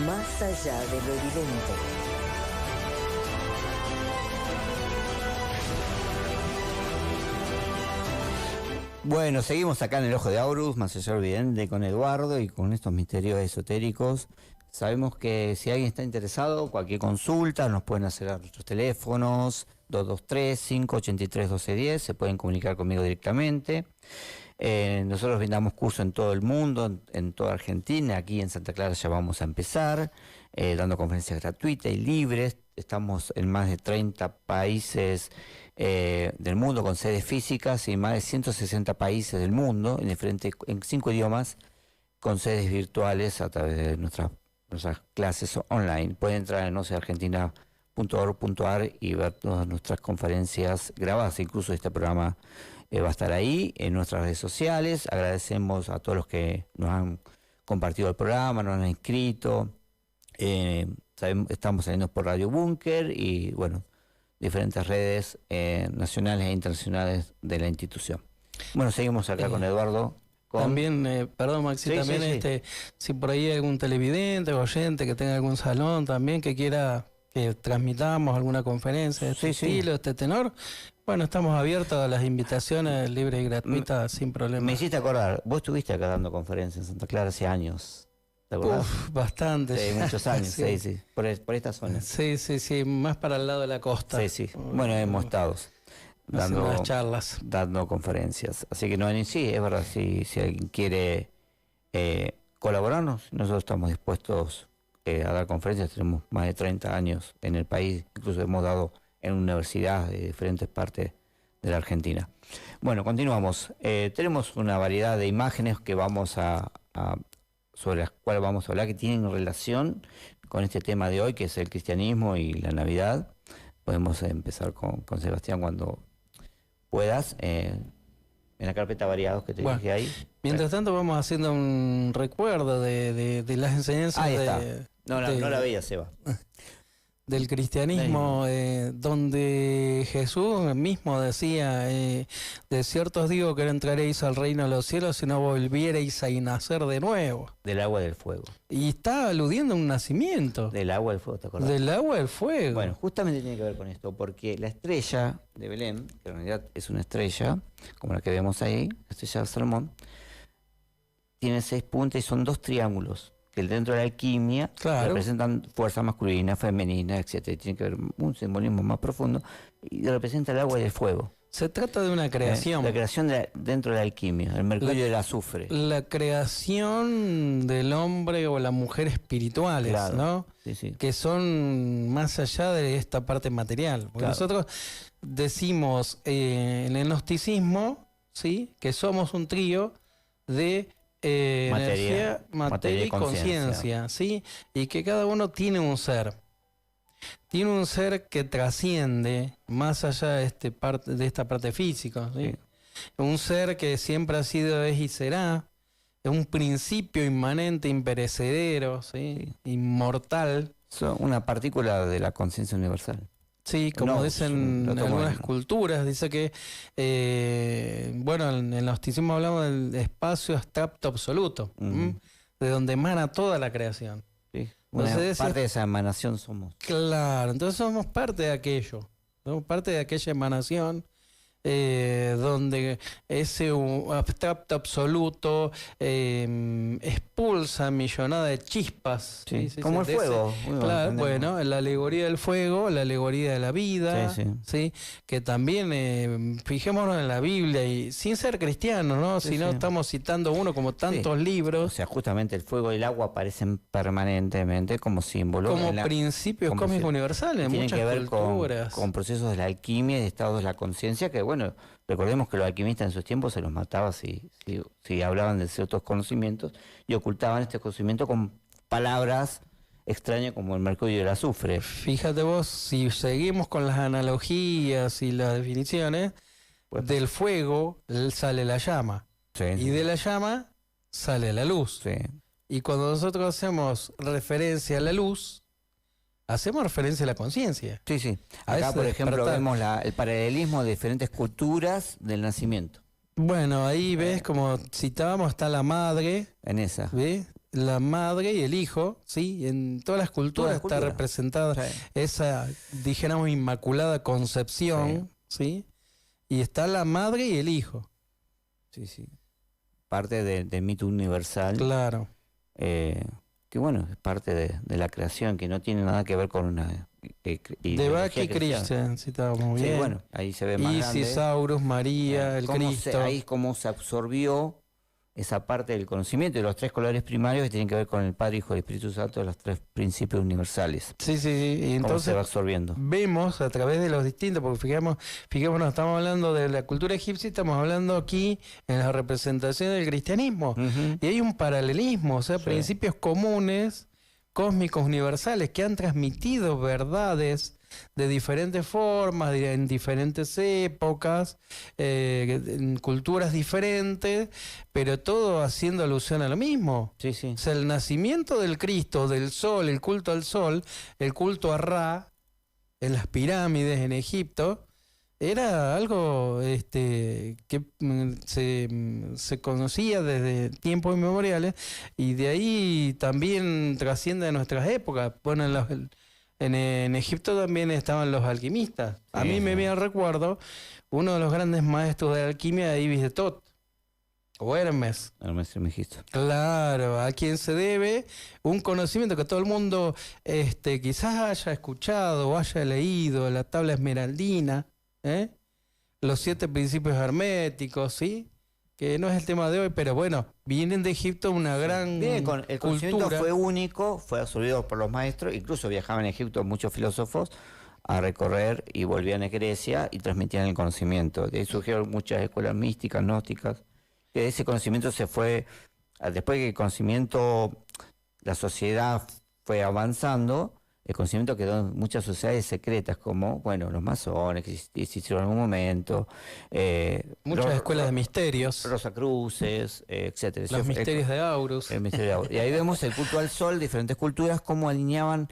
más allá de lo evidente. Bueno, seguimos acá en el Ojo de Aurus, más allá de lo evidente, con Eduardo y con estos misterios esotéricos. Sabemos que si alguien está interesado, cualquier consulta, nos pueden hacer a nuestros teléfonos 223-583-1210, se pueden comunicar conmigo directamente. Nosotros brindamos cursos en todo el mundo, en toda Argentina. Aquí en Santa Clara ya vamos a empezar, dando conferencias gratuitas y libres. Estamos en más de 30 países del mundo con sedes físicas y más de 160 países del mundo en 5 idiomas con sedes virtuales a través de nuestras clases online. Pueden entrar en argentina.org.ar y ver todas nuestras conferencias grabadas, incluso este programa va a estar ahí en nuestras redes sociales. Agradecemos a todos los que nos han compartido el programa, nos han inscrito. Estamos saliendo por Radio Búnker y bueno, diferentes redes nacionales e internacionales de la institución. Bueno, seguimos acá con Eduardo. También, perdón Maxi, Sí, también sí. si por ahí hay algún televidente o oyente que tenga algún salón también que quiera que transmitamos alguna conferencia de este estilo, de este tenor, bueno, estamos abiertos a las invitaciones libres y gratuitas sin problema. Me hiciste acordar, vos estuviste acá dando conferencias en Santa Clara hace años. ¿Te acordás? Bastante. Sí, muchos años, sí. Por esta zona. Sí, más para el lado de la costa. Sí. Bueno, hemos estado. haciendo las charlas, dando conferencias. Así que no, sí, es verdad, si alguien quiere colaborarnos, nosotros estamos dispuestos a dar conferencias. Tenemos más de 30 años en el país, incluso hemos dado en universidades de diferentes partes de la Argentina. Bueno, continuamos. Tenemos una variedad de imágenes que sobre las cuales vamos a hablar, que tienen relación con este tema de hoy, que es el cristianismo y la Navidad. Podemos empezar con Sebastián cuando puedas, en la carpeta variados que te dije ahí. Mientras tanto vamos haciendo un recuerdo de las enseñanzas. Ahí está. No la veía, Seba. Del cristianismo, donde Jesús mismo decía, de cierto os digo que no entraréis al reino de los cielos si no volviereis a nacer de nuevo. Del agua y del fuego. Y está aludiendo a un nacimiento. Del agua y del fuego, ¿te acordás? Del agua y del fuego. Bueno, justamente tiene que ver con esto, porque la estrella de Belén, que en realidad es una estrella, como la que vemos ahí, la estrella de Salomón, tiene 6 puntas y son 2 triángulos. Que dentro de la alquimia representan fuerza masculina, femenina, etc. Tiene que ver un simbolismo más profundo y representa el agua y el fuego. Se trata de una creación. La creación dentro de la alquimia, el mercurio y el azufre. La creación del hombre o la mujer espirituales, claro, ¿no? Sí. Que son más allá de esta parte material. Porque nosotros decimos en el gnosticismo, ¿sí?, que somos un trío de energía, materia y conciencia, ¿sí? Y que cada uno tiene un ser. Tiene un ser que trasciende más allá de esta parte física, ¿sí? Sí. Un ser que siempre ha sido, es y será. Es un principio inmanente, imperecedero, ¿sí?, inmortal. Una partícula de la conciencia universal. Sí, como dicen algunas culturas, dice que, en el gnosticismo hablamos del espacio abstracto absoluto, de donde emana toda la creación. Sí. Entonces, parte de esa emanación somos. Claro, entonces somos parte de aquello, somos parte de aquella emanación. Donde ese abstracto absoluto expulsa millonada de chispas. Sí, como el fuego. Claro, bueno, la alegoría del fuego, la alegoría de la vida, sí. Que también, fijémonos en la Biblia, y sin ser cristianos, ¿no? Si no estamos citando uno como tantos libros. O sea, justamente el fuego y el agua aparecen permanentemente como símbolos. Como principios cósmicos universales en muchas culturas. Con procesos de la alquimia y de estados de la conciencia que, bueno, recordemos que los alquimistas en sus tiempos se los mataba si hablaban de ciertos conocimientos y ocultaban este conocimiento con palabras extrañas como el mercurio y el azufre. Fíjate vos, si seguimos con las analogías y las definiciones, del fuego sale la llama, y de la llama sale la luz. Y cuando nosotros hacemos referencia a la luz, hacemos referencia a la conciencia. Sí. Acá, por ejemplo, vemos el paralelismo de diferentes culturas del nacimiento. Bueno, ahí ves, como citábamos, está la madre. En esa. ¿Ves? La madre y el hijo, ¿sí? En todas las culturas está representada esa, dijéramos, inmaculada concepción, ¿sí? Y está la madre y el hijo. Sí. Parte del mito universal. Claro. Que bueno, es parte de la creación, que no tiene nada que ver con una de Baki Christian, citábamos bien. Sí, bueno, ahí se ve más grande. Isis, Horus, María, el Cristo. Ahí cómo se absorbió esa parte del conocimiento de los 3 colores primarios que tienen que ver con el Padre, Hijo y Espíritu Santo, de los 3 principios universales. Sí. Y entonces cómo se va absorbiendo. Vemos a través de los distintos, porque fijémonos, estamos hablando de la cultura egipcia, estamos hablando aquí en la representación del cristianismo. Y hay un paralelismo, o sea, principios comunes, cósmicos universales, que han transmitido verdades de diferentes formas, en diferentes épocas, en culturas diferentes, pero todo haciendo alusión a lo mismo. Sí. O sea, el nacimiento del Cristo, del sol, el culto al sol, el culto a Ra, en las pirámides en Egipto, era algo que se conocía desde tiempos inmemoriales, y de ahí también trasciende a nuestras épocas. Bueno, en Egipto también estaban los alquimistas. A mí me viene al recuerdo uno de los grandes maestros de la alquimia, Ibis de Tot, o Hermes. Hermes Trismegisto. Claro, a quien se debe un conocimiento que todo el mundo quizás haya escuchado o haya leído, la tabla esmeraldina, los 7 principios herméticos, ¿sí? Que no es el tema de hoy, pero bueno, vienen de Egipto una gran el conocimiento cultura. fue único, fue absorbido por los maestros, incluso viajaban a Egipto muchos filósofos a recorrer y volvían a Grecia y transmitían el conocimiento. De ahí surgieron muchas escuelas místicas, gnósticas, que ese conocimiento se fue, después que el conocimiento, la sociedad fue avanzando, el conocimiento quedó en muchas sociedades secretas, como, bueno, los masones que existieron en algún momento. Muchas escuelas de misterios. Rosacruces, etcétera. Los misterios de Aurus. El misterio de Aurus. Y ahí vemos el culto al sol, diferentes culturas, cómo alineaban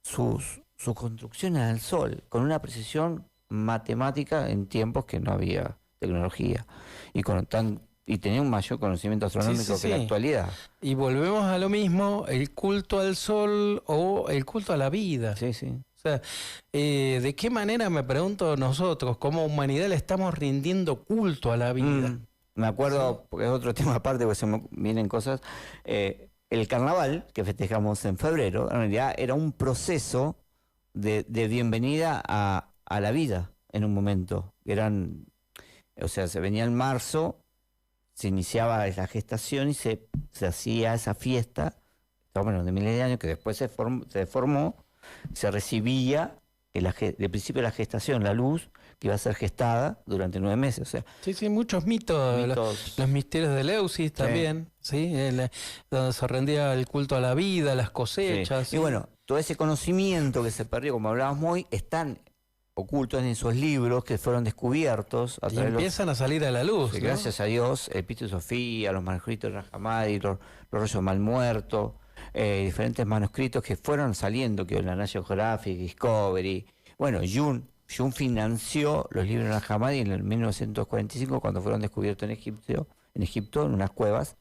sus construcciones al sol, con una precisión matemática en tiempos que no había tecnología. Y tenía un mayor conocimiento astronómico que la actualidad. Y volvemos a lo mismo, el culto al sol o el culto a la vida. Sí, sí. O sea, ¿de qué manera, me pregunto nosotros, como humanidad, le estamos rindiendo culto a la vida? Me acuerdo, porque es otro tema aparte, porque se me vienen cosas, el carnaval que festejamos en febrero, en realidad era un proceso de bienvenida a la vida en un momento. Se venía en marzo, se iniciaba la gestación y se hacía esa fiesta, bueno, de miles de años, que después se formó, se recibía el principio de la gestación, la luz, que iba a ser gestada durante 9 meses. O sea, sí, muchos mitos. Los misterios de Eleusis también, ¿sí? Donde se rendía el culto a la vida, las cosechas. Sí. Y bueno, todo ese conocimiento que se perdió, como hablábamos hoy, están ocultos en esos libros que fueron descubiertos. Y empiezan a salir a la luz. ¿no? Gracias a Dios, el Pito de Sofía, los manuscritos de Rahamadi, los rollos de Mal Muerto, diferentes manuscritos que fueron saliendo, que la National Geographic, Discovery. Bueno, Jun financió los libros de Rahamadi en el 1945, cuando fueron descubiertos en Egipto, en unas cuevas.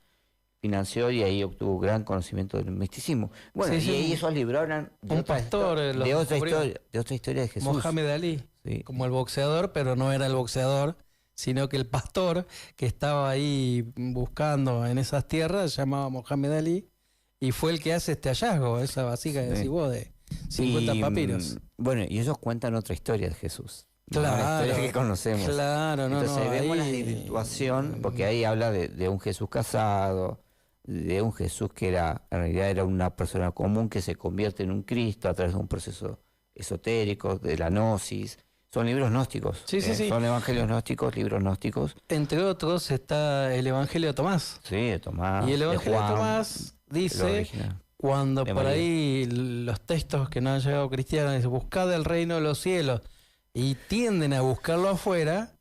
Financió y ahí obtuvo gran conocimiento del misticismo. Bueno, ahí esos libros hablan de otra historia de Jesús. Mohamed Ali, como el boxeador, pero no era el boxeador, sino que el pastor que estaba ahí buscando en esas tierras se llamaba Mohamed Ali y fue el que hace este hallazgo, esa vasija que decís vos de 50 papiros. Bueno, y ellos cuentan otra historia de Jesús. Claro, la historia que conocemos. Claro, Entonces vemos ahí... la desvirtuación, porque ahí habla de un Jesús casado, de un Jesús que en realidad era una persona común que se convierte en un Cristo a través de un proceso esotérico, de la gnosis. Son libros gnósticos. Son evangelios gnósticos, libros gnósticos. Entre otros está el Evangelio de Tomás. Sí, de Tomás. Y el Evangelio de Tomás dice, cuando por ahí los textos que no han llegado cristianos dicen, buscad el reino de los cielos, y tienden a buscarlo afuera,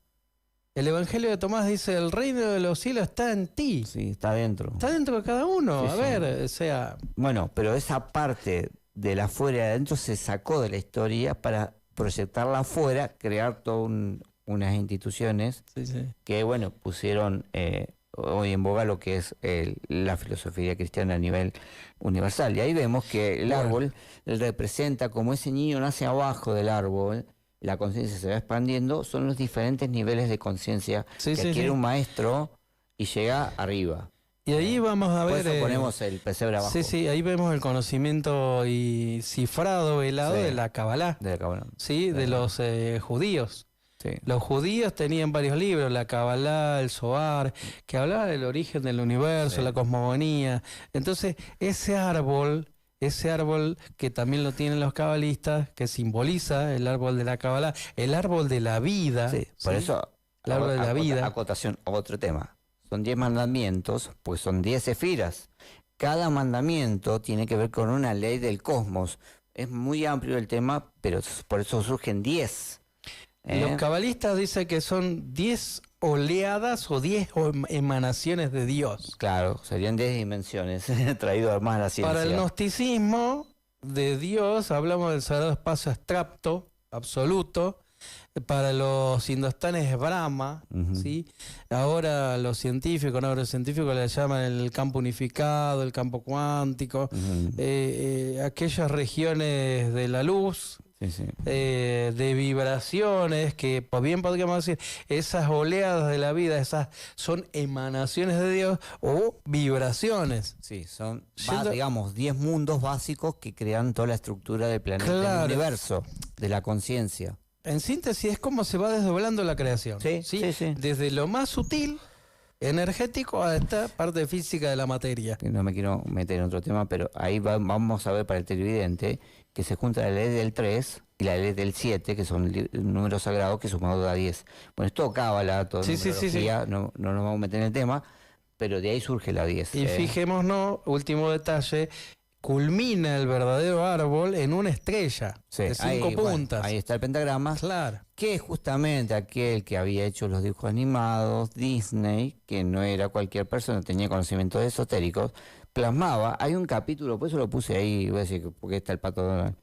el Evangelio de Tomás dice, el reino de los cielos está en ti. Sí, está dentro. Está dentro de cada uno. O sea... Bueno, pero esa parte de la afuera y adentro se sacó de la historia para proyectarla afuera, crear todas unas instituciones que, bueno, pusieron hoy en boga lo que es la filosofía cristiana a nivel universal. Y ahí vemos que el árbol representa como ese niño nace abajo del árbol, la conciencia se va expandiendo, son los diferentes niveles de conciencia que adquiere un maestro y llega arriba. Y ahí vamos a ver... Por eso ponemos el pesebre abajo. Ahí vemos el conocimiento y cifrado, velado de la Kabbalah. De la Kabbalah. De los judíos. Los judíos tenían varios libros, la Kabbalah, el Zohar, que hablaba del origen del universo, la cosmogonía. Entonces, ese árbol que también lo tienen los cabalistas, que simboliza el árbol de la Kabbalah, el árbol de la vida. Por eso, el árbol de la vida. Acotación, otro tema. Son 10 mandamientos, pues son 10 esfiras. Cada mandamiento tiene que ver con una ley del cosmos. Es muy amplio el tema, pero por eso surgen 10. Los cabalistas dicen que son 10 oleadas o 10 emanaciones de Dios. Claro, serían 10 dimensiones, traído más a la ciencia. Para el gnosticismo de Dios, hablamos del sagrado espacio abstracto, absoluto. Para los indostanes es Brahma, ¿sí? Ahora los científicos le llaman el campo unificado, el campo cuántico, aquellas regiones de la luz, de vibraciones, que bien podríamos decir, esas oleadas de la vida, esas son emanaciones de Dios o vibraciones. Sí, son, digamos, 10 mundos básicos que crean toda la estructura del planeta, del universo, de la conciencia. En síntesis, es como se va desdoblando la creación. Sí. Desde lo más sutil, energético, a esta parte física de la materia. No me quiero meter en otro tema, pero ahí vamos a ver para el televidente que se junta la ley del 3 y la ley del 7, que son números sagrados, que sumado da 10. Bueno, es todo cábala, todo numerología, no nos vamos a meter en el tema, pero de ahí surge la 10. Y fijémonos, último detalle, culmina el verdadero árbol en una estrella de 5 puntas. Ahí está el pentagrama. Claro. Que es justamente aquel que había hecho los dibujos animados, Disney, que no era cualquier persona, tenía conocimientos esotéricos, plasmaba. Hay un capítulo, por eso lo puse ahí, voy a decir porque está el Pato Donald.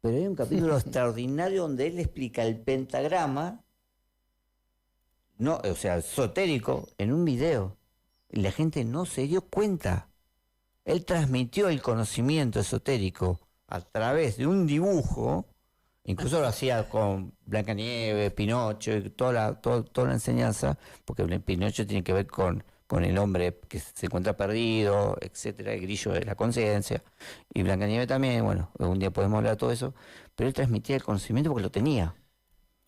Pero hay un capítulo extraordinario donde él explica el pentagrama, esotérico, en un video. Y la gente no se dio cuenta. Él transmitió el conocimiento esotérico a través de un dibujo, incluso lo hacía con Blancanieves, Pinocho, y toda la enseñanza, porque Pinocho tiene que ver con el hombre que se encuentra perdido, etcétera, el grillo de la conciencia, y Blancanieves también, bueno, algún día podemos hablar de todo eso, pero él transmitía el conocimiento porque lo tenía.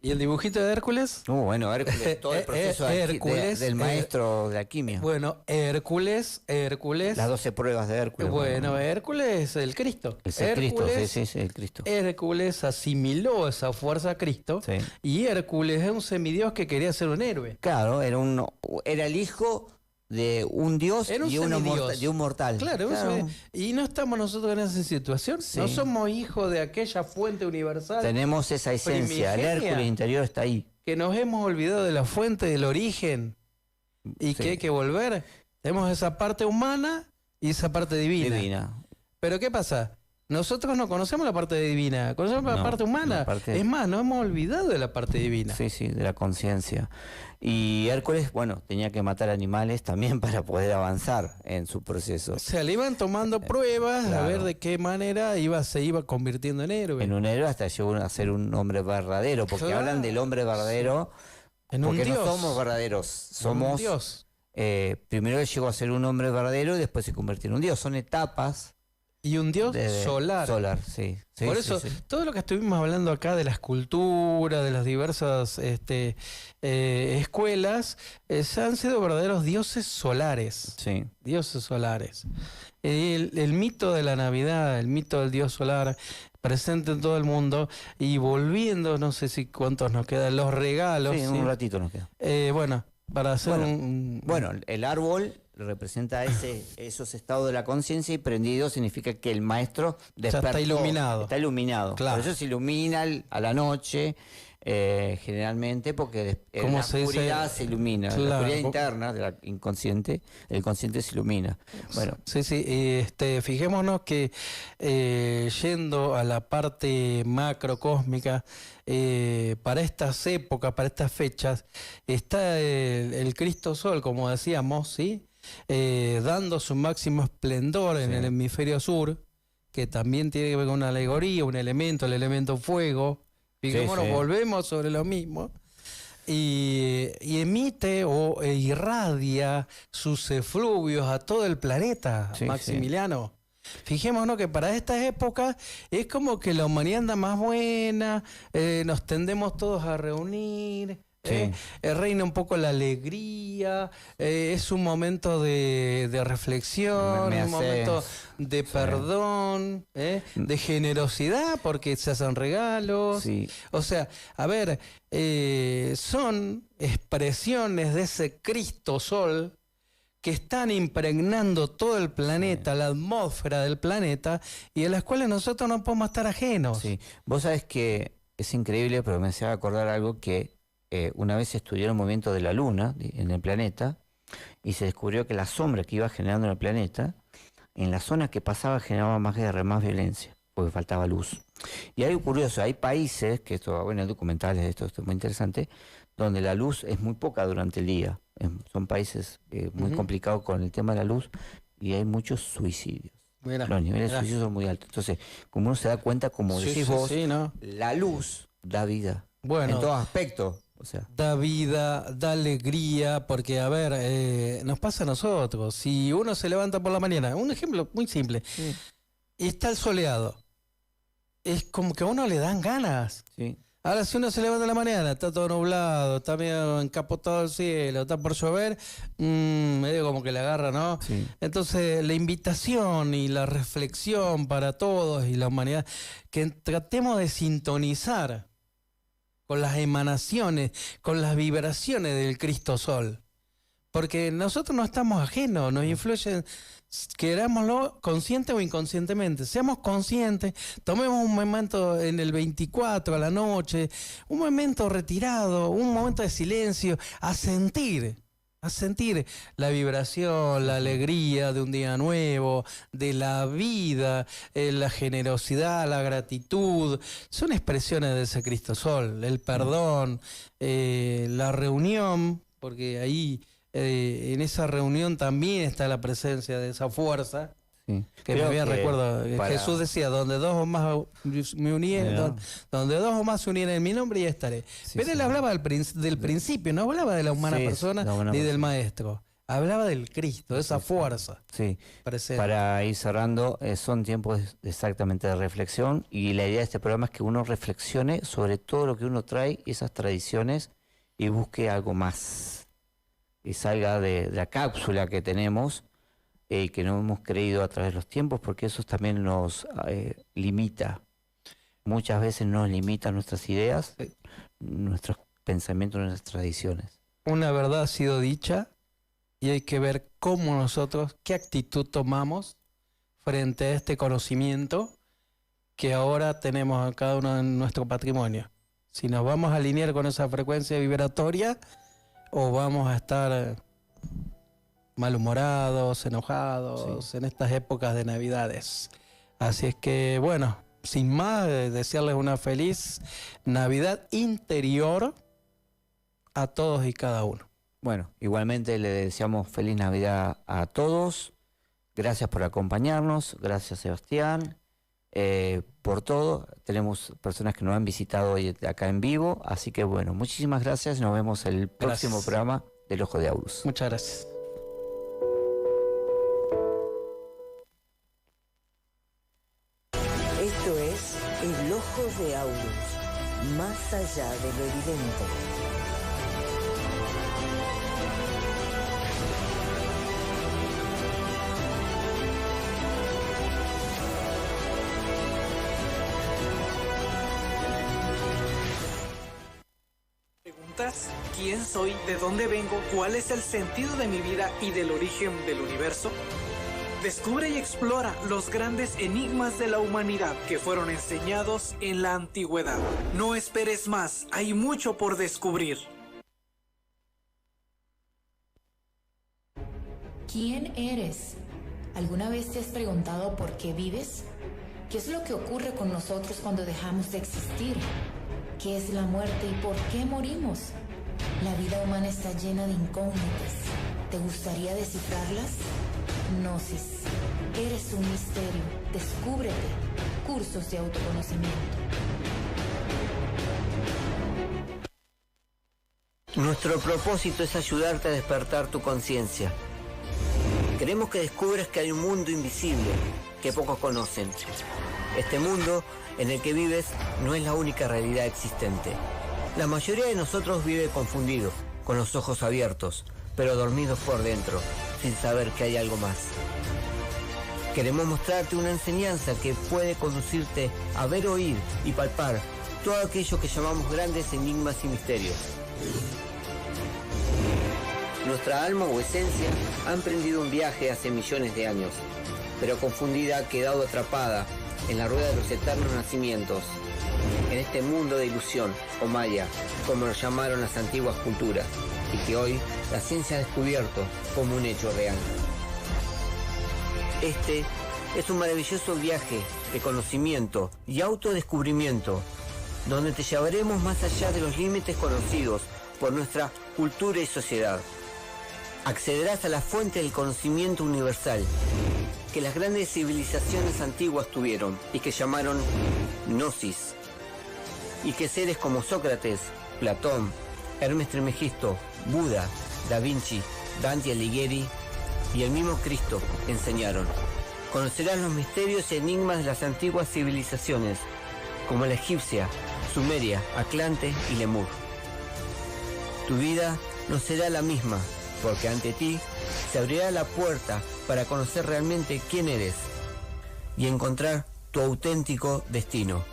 ¿Y el dibujito de Hércules? Bueno, Hércules, todo el proceso del maestro de alquimia. Bueno, Hércules. Las 12 pruebas de Hércules. Bueno, Hércules, el Cristo. Es el Cristo, sí, el Cristo. Hércules asimiló esa fuerza a Cristo, y Hércules es un semidios que quería ser un héroe. Claro, era el hijo de un dios y de un mortal. Claro. Y no estamos nosotros en esa situación. Sí. No somos hijos de aquella fuente universal. Tenemos esa esencia. El Hércules interior está ahí. Que nos hemos olvidado de la fuente, del origen. Y que hay que volver. Tenemos esa parte humana y esa parte divina. Pero ¿qué pasa? Nosotros no conocemos la parte divina, conocemos la parte humana. Es más, nos hemos olvidado de la parte divina. Sí, de la conciencia. Y Hércules, tenía que matar animales también para poder avanzar en su proceso. O sea, le iban tomando pruebas a ver de qué manera se iba convirtiendo en héroe. En un héroe hasta llegó a ser un hombre verdadero, porque hablan del hombre verdadero, porque no somos verdaderos, somos... Un dios. Primero él llegó a ser un hombre verdadero y después se convirtió en un dios. Son etapas. Y un dios solar. Sí. Por eso, todo lo que estuvimos hablando acá de las culturas, de las diversas escuelas, han sido verdaderos dioses solares. Sí. Dioses solares. El mito de la Navidad, el mito del dios solar, presente en todo el mundo, y volviendo, no sé si cuántos nos quedan, los regalos. Sí, un ratito nos queda. Para hacer el árbol representa esos estados de la conciencia, y prendido significa que el maestro despertó, está iluminado. Está iluminado. Claro. Por eso se ilumina a la noche, generalmente, porque en la oscuridad se ilumina. Claro. La oscuridad interna de la inconsciente, el consciente se ilumina. Bueno. Sí. Fijémonos que yendo a la parte macrocósmica, para estas épocas, para estas fechas, está el Cristo Sol, como decíamos, ¿sí? Dando su máximo esplendor en el hemisferio sur, que también tiene que ver con una alegoría, un elemento, el elemento fuego. Fijémonos, volvemos sobre lo mismo. Y emite o irradia sus efluvios a todo el planeta, Maximiliano. Fijémonos que para estas épocas es como que la humanidad anda más buena, nos tendemos todos a reunir, reina un poco la alegría, es un momento de reflexión, un momento de perdón, de generosidad, porque se hacen regalos. O sea, a ver, son expresiones de ese Cristo Sol que están impregnando todo el planeta, la atmósfera del planeta, y de las cuales nosotros no podemos estar ajenos. Sí, vos sabés que es increíble, pero me hacía acordar algo que una vez se estudió el movimiento de la Luna en el planeta, y se descubrió que la sombra que iba generando en el planeta, en las zonas que pasaba generaba más guerra, más violencia, porque faltaba luz. Y algo curioso, hay países, que esto, hay documentales de esto es muy interesante, donde la luz es muy poca durante el día. Son países muy complicados con el tema de la luz, y hay muchos suicidios. Los niveles de suicidio son muy altos. Entonces, como uno se da cuenta, como decís vos, la luz da vida. En todos aspectos. O sea, da vida, da alegría, porque a ver, nos pasa a nosotros. Si uno se levanta por la mañana, un ejemplo muy simple, y está el soleado, es como que a uno le dan ganas Ahora, si uno se levanta en la mañana, está todo nublado, está medio encapotado el cielo, está por llover, medio como que le agarra, ¿no? Sí. Entonces, la invitación y la reflexión para todos y la humanidad, que tratemos de sintonizar con las emanaciones, con las vibraciones del Cristo Sol. Porque nosotros no estamos ajenos, nos influyen, querámoslo consciente o inconscientemente. Seamos conscientes, tomemos un momento en el 24 a la noche, un momento retirado, un momento de silencio, a sentir la vibración, la alegría de un día nuevo, de la vida, la generosidad, la gratitud. Son expresiones de ese Cristo Sol, el perdón, la reunión, porque ahí en esa reunión también está la presencia de esa fuerza. Sí. Que me bien recuerdo, Jesús decía, donde dos o más me unieran, donde dos o más se unieran en mi nombre, ya estaré. Sí, pero él hablaba del principio, no hablaba de la humana persona ni del maestro. Hablaba del Cristo, de esa fuerza. Sí. Para ir cerrando, son tiempos exactamente de reflexión, y la idea de este programa es que uno reflexione sobre todo lo que uno trae, esas tradiciones, y busque algo más. Y salga de la cápsula que tenemos, que no hemos creído a través de los tiempos, porque eso también nos limita. Muchas veces nos limita nuestras ideas, nuestros pensamientos, nuestras tradiciones. Una verdad ha sido dicha, y hay que ver cómo nosotros, qué actitud tomamos frente a este conocimiento que ahora tenemos a cada uno en nuestro patrimonio. Si nos vamos a alinear con esa frecuencia vibratoria, o vamos a estar malhumorados, enojados en estas épocas de Navidades. Así es que, bueno, sin más, desearles una feliz Navidad interior a todos y cada uno. Bueno, igualmente le deseamos feliz Navidad a todos. Gracias por acompañarnos, gracias Sebastián, por todo. Tenemos personas que nos han visitado hoy acá en vivo, así que bueno, muchísimas gracias. Nos vemos en el próximo programa del Ojo de Aurus. Muchas gracias. Esto es El Ojo de Aurus, más allá de lo evidente. ¿Quién soy? ¿De dónde vengo? ¿Cuál es el sentido de mi vida y del origen del universo? Descubre y explora los grandes enigmas de la humanidad que fueron enseñados en la antigüedad. No esperes más, hay mucho por descubrir. ¿Quién eres? ¿Alguna vez te has preguntado por qué vives? ¿Qué es lo que ocurre con nosotros cuando dejamos de existir? ¿Qué es la muerte y por qué morimos? La vida humana está llena de incógnitas. ¿Te gustaría descifrarlas? Gnosis. Eres un misterio. Descúbrete. Cursos de autoconocimiento. Nuestro propósito es ayudarte a despertar tu conciencia. Queremos que descubras que hay un mundo invisible que pocos conocen. Este mundo en el que vives no es la única realidad existente. La mayoría de nosotros vive confundido, con los ojos abiertos, pero dormidos por dentro, sin saber que hay algo más. Queremos mostrarte una enseñanza que puede conducirte a ver, oír y palpar todo aquello que llamamos grandes enigmas y misterios. Nuestra alma o esencia ha emprendido un viaje hace millones de años, pero confundida ha quedado atrapada en la rueda de los eternos nacimientos, en este mundo de ilusión, o maya, como lo llamaron las antiguas culturas, y que hoy la ciencia ha descubierto como un hecho real. Este es un maravilloso viaje de conocimiento y autodescubrimiento, donde te llevaremos más allá de los límites conocidos por nuestra cultura y sociedad. Accederás a la fuente del conocimiento universal que las grandes civilizaciones antiguas tuvieron y que llamaron Gnosis, y que seres como Sócrates, Platón, Hermes Trismegisto, Buda, Da Vinci, Dante Alighieri y el mismo Cristo enseñaron. Conocerás los misterios y enigmas de las antiguas civilizaciones, como la egipcia, Sumeria, Atlante y Lemur. Tu vida no será la misma, porque ante ti se abrirá la puerta para conocer realmente quién eres y encontrar tu auténtico destino.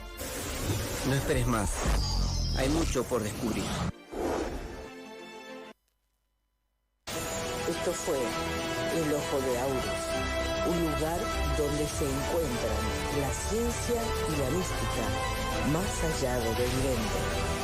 No esperes más, hay mucho por descubrir. Esto fue El Ojo de Aurus, un lugar donde se encuentran la ciencia y la mística más allá de lo evidente.